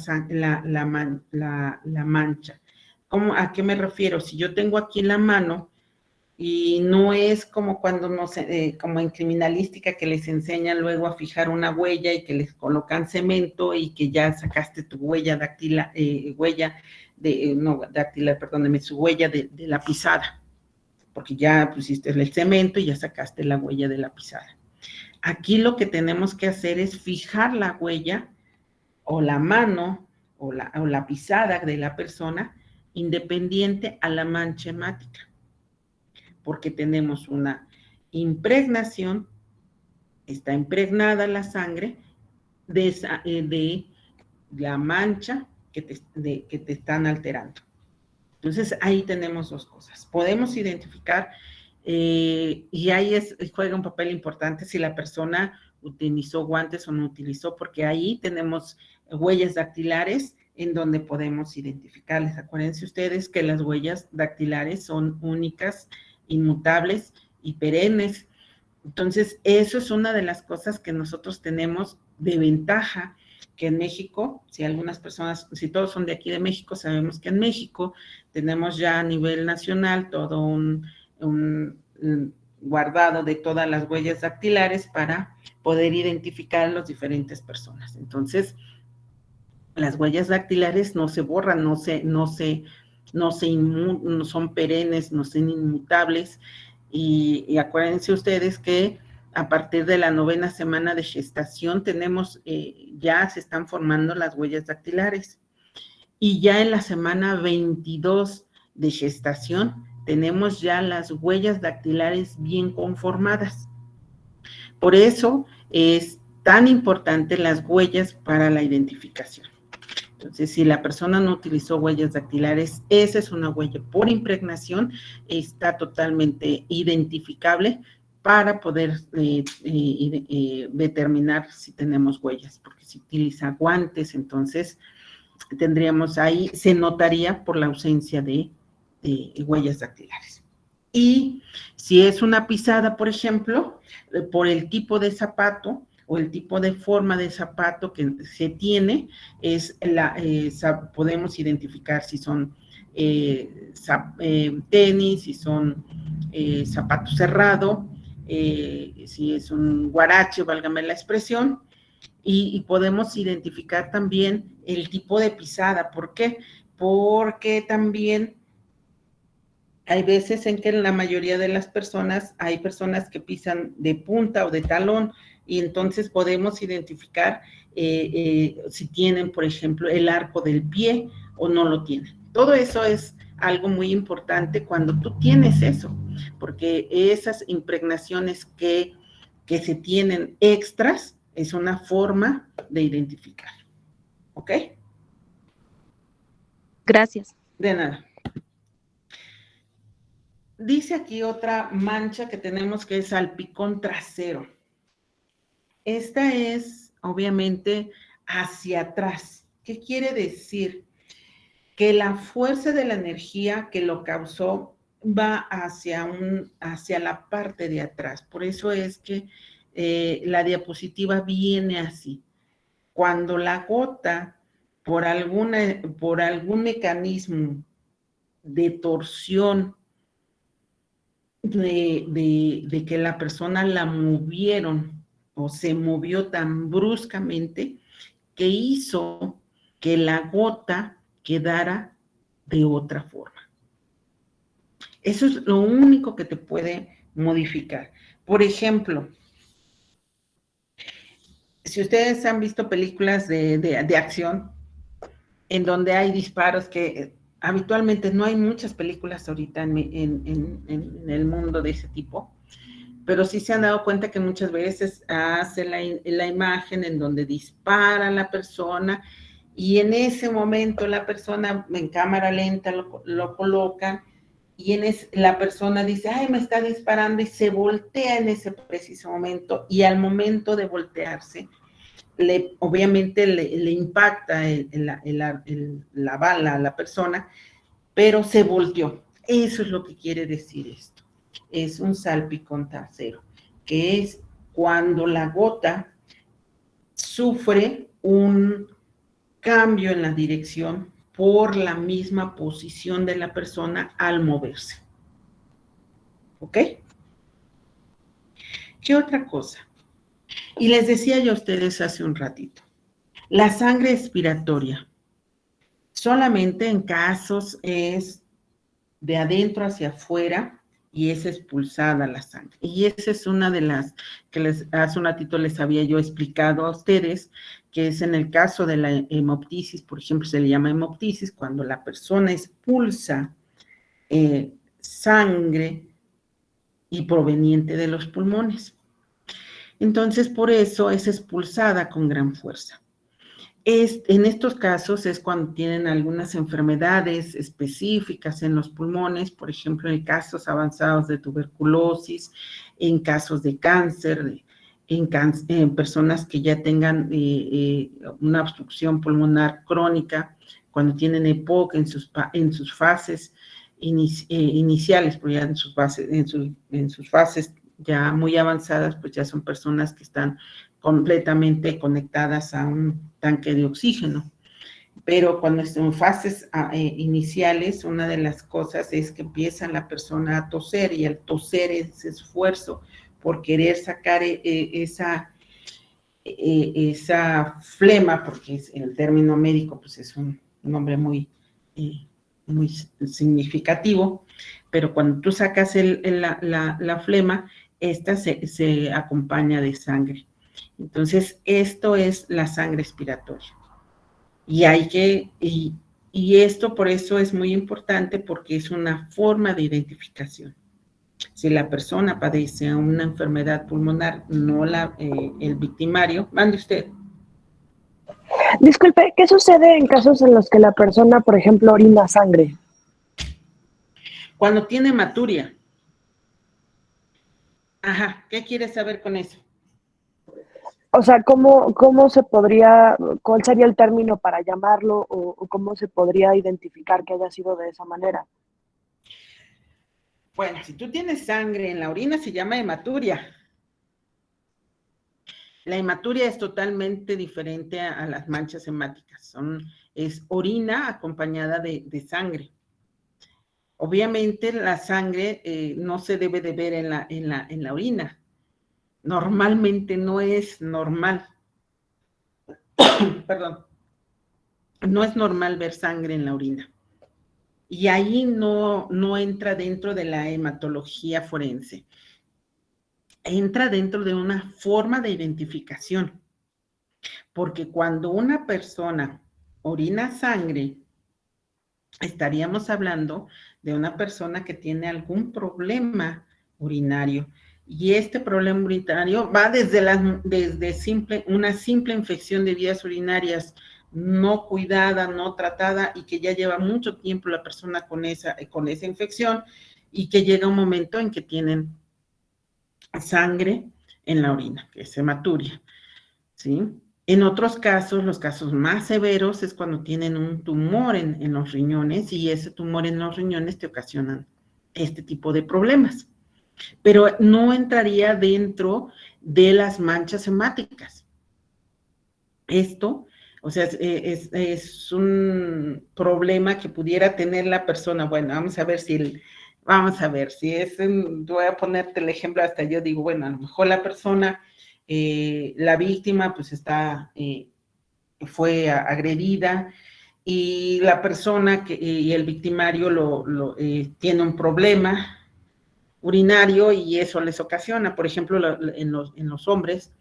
mancha. ¿A qué me refiero? Si yo tengo aquí la mano y no es como cuando como en criminalística que les enseñan luego a fijar una huella y que les colocan cemento y que ya sacaste tu huella dactilar, su huella de la pisada, porque ya pusiste el cemento y ya sacaste la huella de la pisada. Aquí lo que tenemos que hacer es fijar la huella o la mano o la pisada de la persona independiente a la mancha hemática, porque tenemos una impregnación, está impregnada la sangre de la mancha que te están alterando. Entonces, ahí tenemos dos cosas. Podemos identificar, y ahí juega un papel importante si la persona utilizó guantes o no utilizó, porque ahí tenemos huellas dactilares en donde podemos identificarles. Acuérdense ustedes que las huellas dactilares son únicas, inmutables y perennes. Entonces, eso es una de las cosas que nosotros tenemos de ventaja, que en México, si algunas personas, si todos son de aquí de México, sabemos que en México tenemos ya a nivel nacional todo un guardado de todas las huellas dactilares para poder identificar a las diferentes personas. Entonces, las huellas dactilares no se borran, no son perennes, no son inmutables, y acuérdense ustedes que a partir de la 9ª semana de gestación tenemos, ya se están formando las huellas dactilares, y ya en la semana 22 de gestación tenemos ya las huellas dactilares bien conformadas. Por eso es tan importante las huellas para la identificación. Entonces, si la persona no utilizó huellas dactilares, esa es una huella por impregnación, está totalmente identificable para poder determinar si tenemos huellas, porque si utiliza guantes, entonces tendríamos ahí, se notaría por la ausencia de huellas dactilares. Y si es una pisada, por ejemplo, por el tipo de zapato, o el tipo de forma de zapato que se tiene, podemos identificar si son tenis, si son zapato cerrado, si es un guarache, válgame la expresión, y podemos identificar también el tipo de pisada. ¿Por qué? Porque también hay veces en que en la mayoría de las personas, hay personas que pisan de punta o de talón, y entonces podemos identificar si tienen, por ejemplo, el arco del pie o no lo tienen. Todo eso es algo muy importante cuando tú tienes eso, porque esas impregnaciones que se tienen extras es una forma de identificar. ¿Ok? Gracias. De nada. Dice aquí otra mancha que tenemos, que es salpicón trasero. Esta es, obviamente, hacia atrás. ¿Qué quiere decir? Que la fuerza de la energía que lo causó va hacia la parte de atrás. Por eso es que la diapositiva viene así. Cuando la gota, por algún mecanismo de torsión, de que la persona la movieron o se movió tan bruscamente, que hizo que la gota quedara de otra forma. Eso es lo único que te puede modificar. Por ejemplo, si ustedes han visto películas de acción, en donde hay disparos, que habitualmente no hay muchas películas ahorita en el mundo de ese tipo, pero sí se han dado cuenta que muchas veces hace la imagen en donde dispara la persona, y en ese momento la persona en cámara lenta lo coloca, y la persona dice, ay, me está disparando, y se voltea en ese preciso momento, y al momento de voltearse, obviamente le impacta la bala a la persona, pero se volteó. Eso es lo que quiere decir esto. Es un salpicón trasero, que es cuando la gota sufre un cambio en la dirección por la misma posición de la persona al moverse. ¿Ok? ¿Qué otra cosa? Y les decía yo a ustedes hace un ratito, la sangre expiratoria solamente en casos es de adentro hacia afuera y es expulsada la sangre. Y esa es una de las que hace un ratito les había yo explicado a ustedes, que es en el caso de la hemoptisis, por ejemplo, se le llama hemoptisis cuando la persona expulsa sangre y proveniente de los pulmones. Entonces, por eso es expulsada con gran fuerza. En estos casos es cuando tienen algunas enfermedades específicas en los pulmones, por ejemplo, en casos avanzados de tuberculosis, en casos de cáncer, en personas que ya tengan una obstrucción pulmonar crónica, cuando tienen EPOC en sus fases iniciales, pero ya en sus fases ya muy avanzadas, pues ya son personas que están completamente conectadas a un tanque de oxígeno. Pero cuando están en fases iniciales, una de las cosas es que empieza la persona a toser, y al toser ese esfuerzo por querer sacar esa flema, porque el término médico pues es un nombre muy significativo, pero cuando tú sacas la flema, esta se acompaña de sangre. Entonces, esto es la sangre expiratoria. Y esto por eso es muy importante, porque es una forma de identificación. Si la persona padece una enfermedad pulmonar, no el victimario, mande usted. Disculpe, ¿qué sucede en casos en los que la persona, por ejemplo, orina sangre? Cuando tiene hematuria. Ajá, ¿qué quieres saber con eso? O sea, ¿cómo se podría, cuál sería el término para llamarlo, o cómo se podría identificar que haya sido de esa manera? Bueno, si tú tienes sangre en la orina, se llama hematuria. La hematuria es totalmente diferente a las manchas hemáticas. Es orina acompañada de sangre. Obviamente la sangre no se debe de ver en la orina. Normalmente no es normal. Perdón. No es normal ver sangre en la orina. Y ahí no entra dentro de la hematología forense. Entra dentro de una forma de identificación. Porque cuando una persona orina sangre, estaríamos hablando de una persona que tiene algún problema urinario. Y este problema urinario va desde una simple infección de vías urinarias no cuidada, no tratada, y que ya lleva mucho tiempo la persona con esa infección, y que llega un momento en que tienen sangre en la orina, que es hematuria, ¿sí? En otros casos, los casos más severos es cuando tienen un tumor en los riñones, y ese tumor en los riñones te ocasionan este tipo de problemas. Pero no entraría dentro de las manchas hemáticas. Esto, o sea, es un problema que pudiera tener la persona. Bueno, vamos a ver si voy a ponerte el ejemplo, hasta yo digo, bueno, a lo mejor la persona, la víctima, pues fue agredida, y la persona y el victimario tiene un problema urinario, y eso les ocasiona, por ejemplo, en los hombres,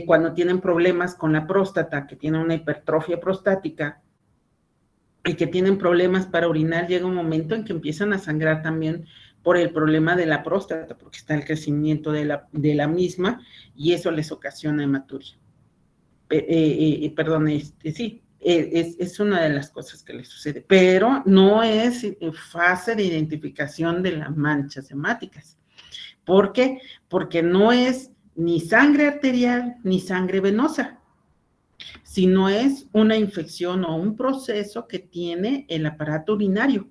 cuando tienen problemas con la próstata, que tienen una hipertrofia prostática y que tienen problemas para orinar, llega un momento en que empiezan a sangrar también por el problema de la próstata, porque está el crecimiento de la misma, y eso les ocasiona hematuria. Sí, es una de las cosas que les sucede, pero no es fase de identificación de las manchas hemáticas. ¿Por qué? Porque no es ni sangre arterial ni sangre venosa, sino es una infección o un proceso que tiene el aparato urinario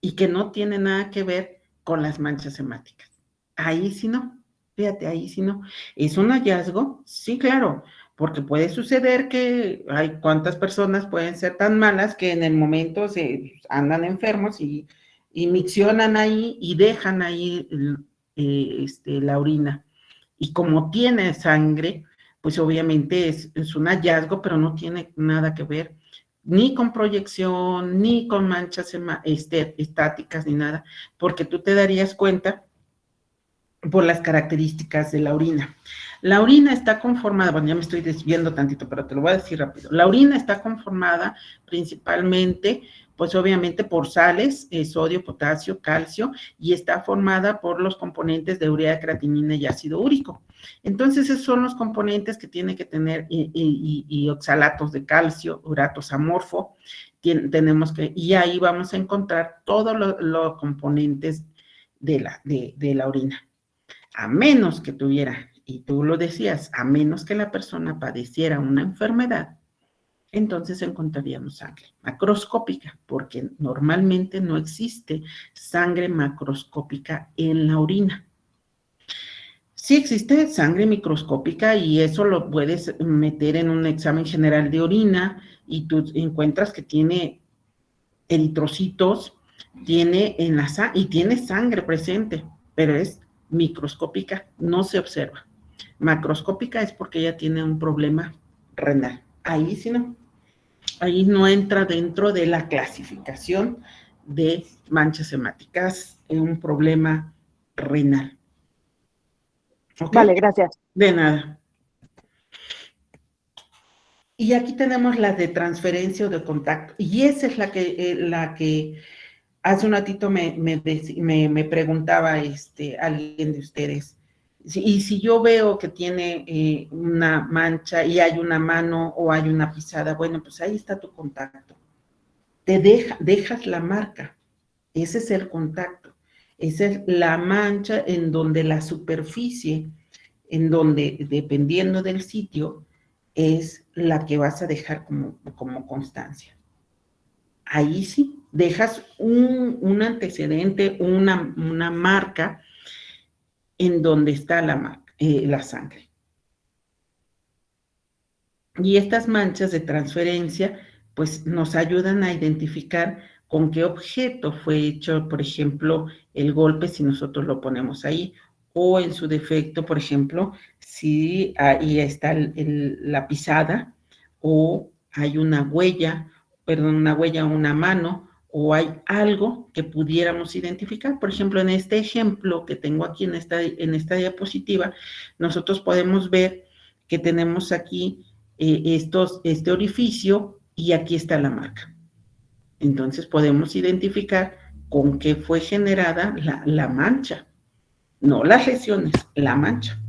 y que no tiene nada que ver con las manchas hemáticas. Ahí sí no, fíjate, ahí sí no. ¿Es un hallazgo? Sí, claro, porque puede suceder que hay cuántas personas pueden ser tan malas que en el momento andan enfermos y miccionan ahí y dejan ahí la orina. Y como tiene sangre, pues obviamente es un hallazgo, pero no tiene nada que ver ni con proyección, ni con manchas estáticas, ni nada, porque tú te darías cuenta por las características de la orina. La orina está conformada, bueno, ya me estoy desviando tantito, pero te lo voy a decir rápido. La orina está conformada principalmente, pues obviamente por sales, sodio, potasio, calcio, y está formada por los componentes de urea, creatinina y ácido úrico. Entonces, esos son los componentes que tiene que tener, y oxalatos de calcio, uratos amorfo, y ahí vamos a encontrar todos los componentes de la orina. A menos que tuviera y tú lo decías, a menos que la persona padeciera una enfermedad, entonces encontraríamos sangre macroscópica, porque normalmente no existe sangre macroscópica en la orina. Sí existe sangre microscópica y eso lo puedes meter en un examen general de orina y tú encuentras que tiene eritrocitos, tiene y tiene sangre presente, pero es microscópica, no se observa. Macroscópica es porque ella tiene un problema renal. Ahí sí no. Ahí no entra dentro de la clasificación de manchas hemáticas en un problema renal. ¿Okay? Vale, gracias. De nada. Y aquí tenemos las de transferencia o de contacto. Y esa es la que hace un ratito me preguntaba alguien de ustedes. Y si yo veo que tiene una mancha y hay una mano o hay una pisada, bueno, pues ahí está tu contacto. Dejas la marca. Ese es el contacto. Esa es la mancha en donde la superficie, en donde, dependiendo del sitio, es la que vas a dejar como constancia. Ahí sí, dejas un antecedente, una marca en donde está la sangre. Y estas manchas de transferencia, pues nos ayudan a identificar con qué objeto fue hecho, por ejemplo, el golpe, si nosotros lo ponemos ahí, o en su defecto, por ejemplo, si ahí está la pisada, o hay una huella, una mano, o hay algo que pudiéramos identificar. Por ejemplo, en este ejemplo que tengo aquí en esta diapositiva, nosotros podemos ver que tenemos aquí este orificio y aquí está la marca. Entonces podemos identificar con qué fue generada la mancha, no las lesiones, la mancha.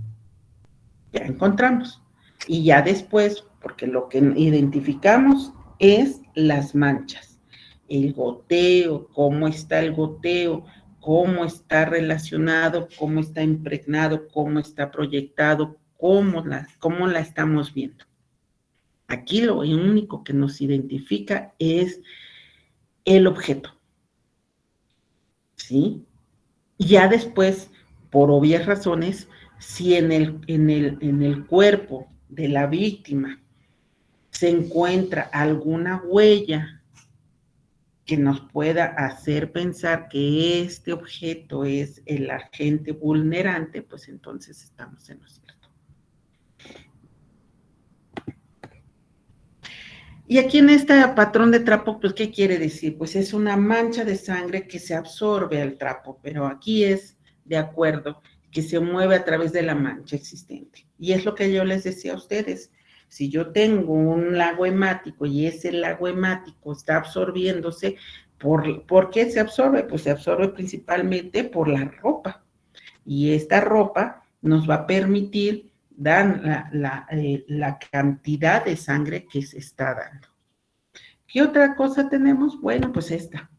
Ya encontramos. Y ya después, porque lo que identificamos es las manchas, el goteo, cómo está el goteo, cómo está relacionado, cómo está impregnado, cómo está proyectado, cómo la estamos viendo. Aquí lo único que nos identifica es el objeto, ¿sí? Ya después, por obvias razones, si en el cuerpo de la víctima se encuentra alguna huella que nos pueda hacer pensar que este objeto es el agente vulnerante, pues entonces estamos en lo cierto. Y aquí en este patrón de trapo, pues, ¿qué quiere decir? Pues es una mancha de sangre que se absorbe al trapo, pero aquí es de acuerdo que se mueve a través de la mancha existente. Y es lo que yo les decía a ustedes. Si yo tengo un lago hemático y ese lago hemático está absorbiéndose, ¿por qué se absorbe? Pues se absorbe principalmente por la ropa. Y esta ropa nos va a permitir dar la cantidad de sangre que se está dando. ¿Qué otra cosa tenemos? Bueno, pues esta.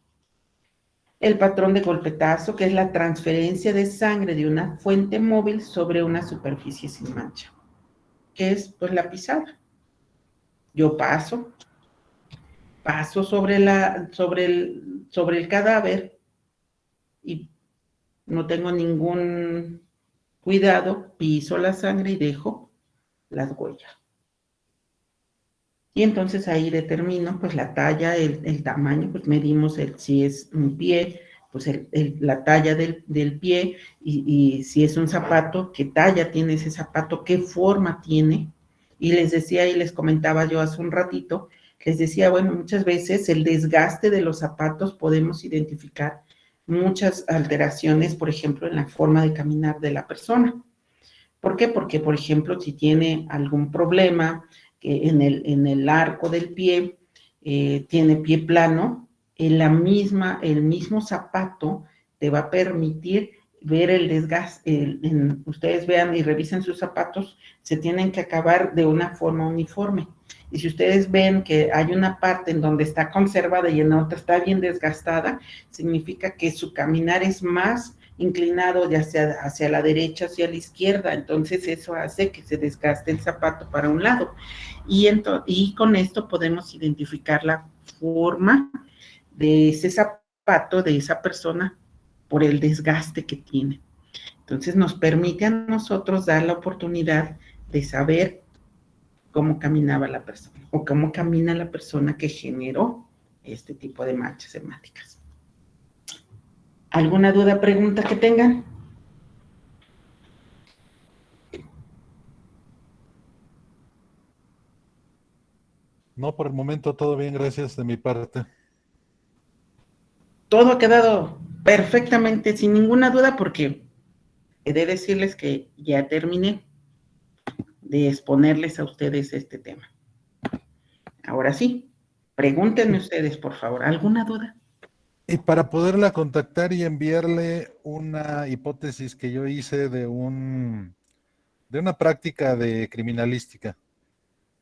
El patrón de golpetazo, que es la transferencia de sangre de una fuente móvil sobre una superficie sin mancha, que es pues la pisada. Yo paso sobre el cadáver y no tengo ningún cuidado, piso la sangre y dejo las huellas. Y entonces ahí determino pues la talla, el tamaño, pues medimos si es un pie, pues la talla del pie y si es un zapato, qué talla tiene ese zapato, qué forma tiene. Y les decía y les comentaba yo hace un ratito, les decía, bueno, muchas veces el desgaste de los zapatos podemos identificar muchas alteraciones, por ejemplo, en la forma de caminar de la persona. ¿Por qué? Porque, por ejemplo, si tiene algún problema en el arco del pie, tiene pie plano, el mismo zapato te va a permitir ver el desgaste. Ustedes vean y revisen sus zapatos, se tienen que acabar de una forma uniforme. Y si ustedes ven que hay una parte en donde está conservada y en otra está bien desgastada, significa que su caminar es más inclinado ya sea hacia la derecha o hacia la izquierda, entonces eso hace que se desgaste el zapato para un lado. Y con esto podemos identificar la forma de ese zapato, de esa persona, por el desgaste que tiene. Entonces nos permite a nosotros dar la oportunidad de saber cómo caminaba la persona o cómo camina la persona que generó este tipo de manchas hemáticas. ¿Alguna duda, pregunta que tengan? No, por el momento todo bien, gracias de mi parte. Todo ha quedado perfectamente sin ninguna duda porque he de decirles que ya terminé de exponerles a ustedes este tema. Ahora sí, pregúntenme ustedes, por favor, ¿alguna duda? Y para poderla contactar y enviarle una hipótesis que yo hice de una práctica de criminalística.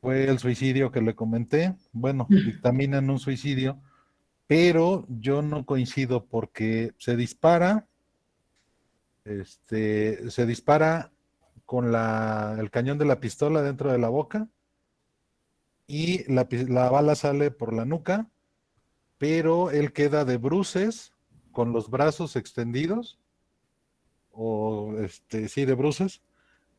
Fue el suicidio que le comenté. Bueno, dictaminan un suicidio, pero yo no coincido porque se dispara con el cañón de la pistola dentro de la boca y la bala sale por la nuca, pero él queda de bruces con los brazos extendidos, sí, de bruces,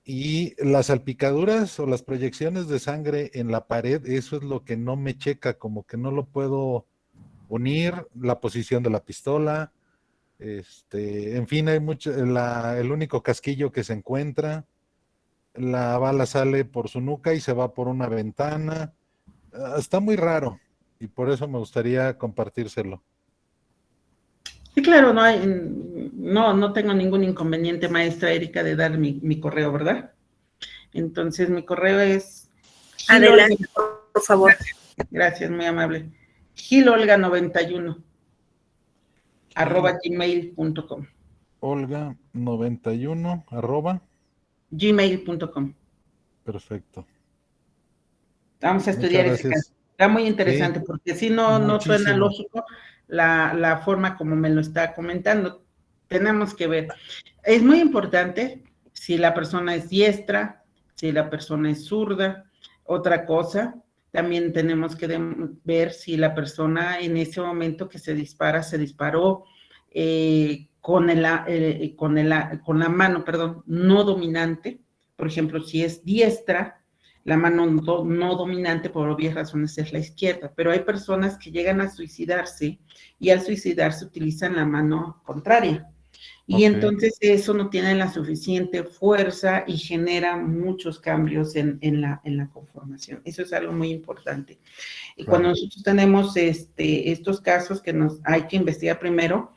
y las salpicaduras o las proyecciones de sangre en la pared, eso es lo que no me checa, como que no lo puedo unir, la posición de la pistola, en fin, hay mucho, el único casquillo que se encuentra, la bala sale por su nuca y se va por una ventana. Está muy raro y por eso me gustaría compartírselo. Sí, claro, no tengo ningún inconveniente, maestra Erika, de dar mi correo, ¿verdad? Entonces, mi correo es... Adelante, por favor. Gracias, muy amable. gilolga91 @gmail.com. Olga91 gmail.com. Perfecto. Vamos a estudiar Muchas ese gracias. caso. Está muy interesante, Sí, porque si no suena muchísimo. lógico la forma como me lo está comentando. Tenemos que ver. Es muy importante si la persona es diestra, si la persona es zurda. Otra cosa, también tenemos que ver si la persona en ese momento que se disparó con la mano, no dominante. Por ejemplo, si es diestra, la mano no dominante por obvias razones es la izquierda, pero hay personas que llegan a suicidarse y al suicidarse utilizan la mano contraria. Y entonces eso no tiene la suficiente fuerza y genera muchos cambios en la conformación. Eso es algo muy importante. Y cuando nosotros tenemos estos casos que hay que investigar primero,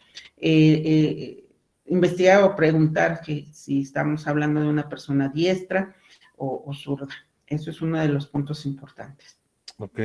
investigar o preguntar que si estamos hablando de una persona diestra o zurda. Eso es uno de los puntos importantes. Ok.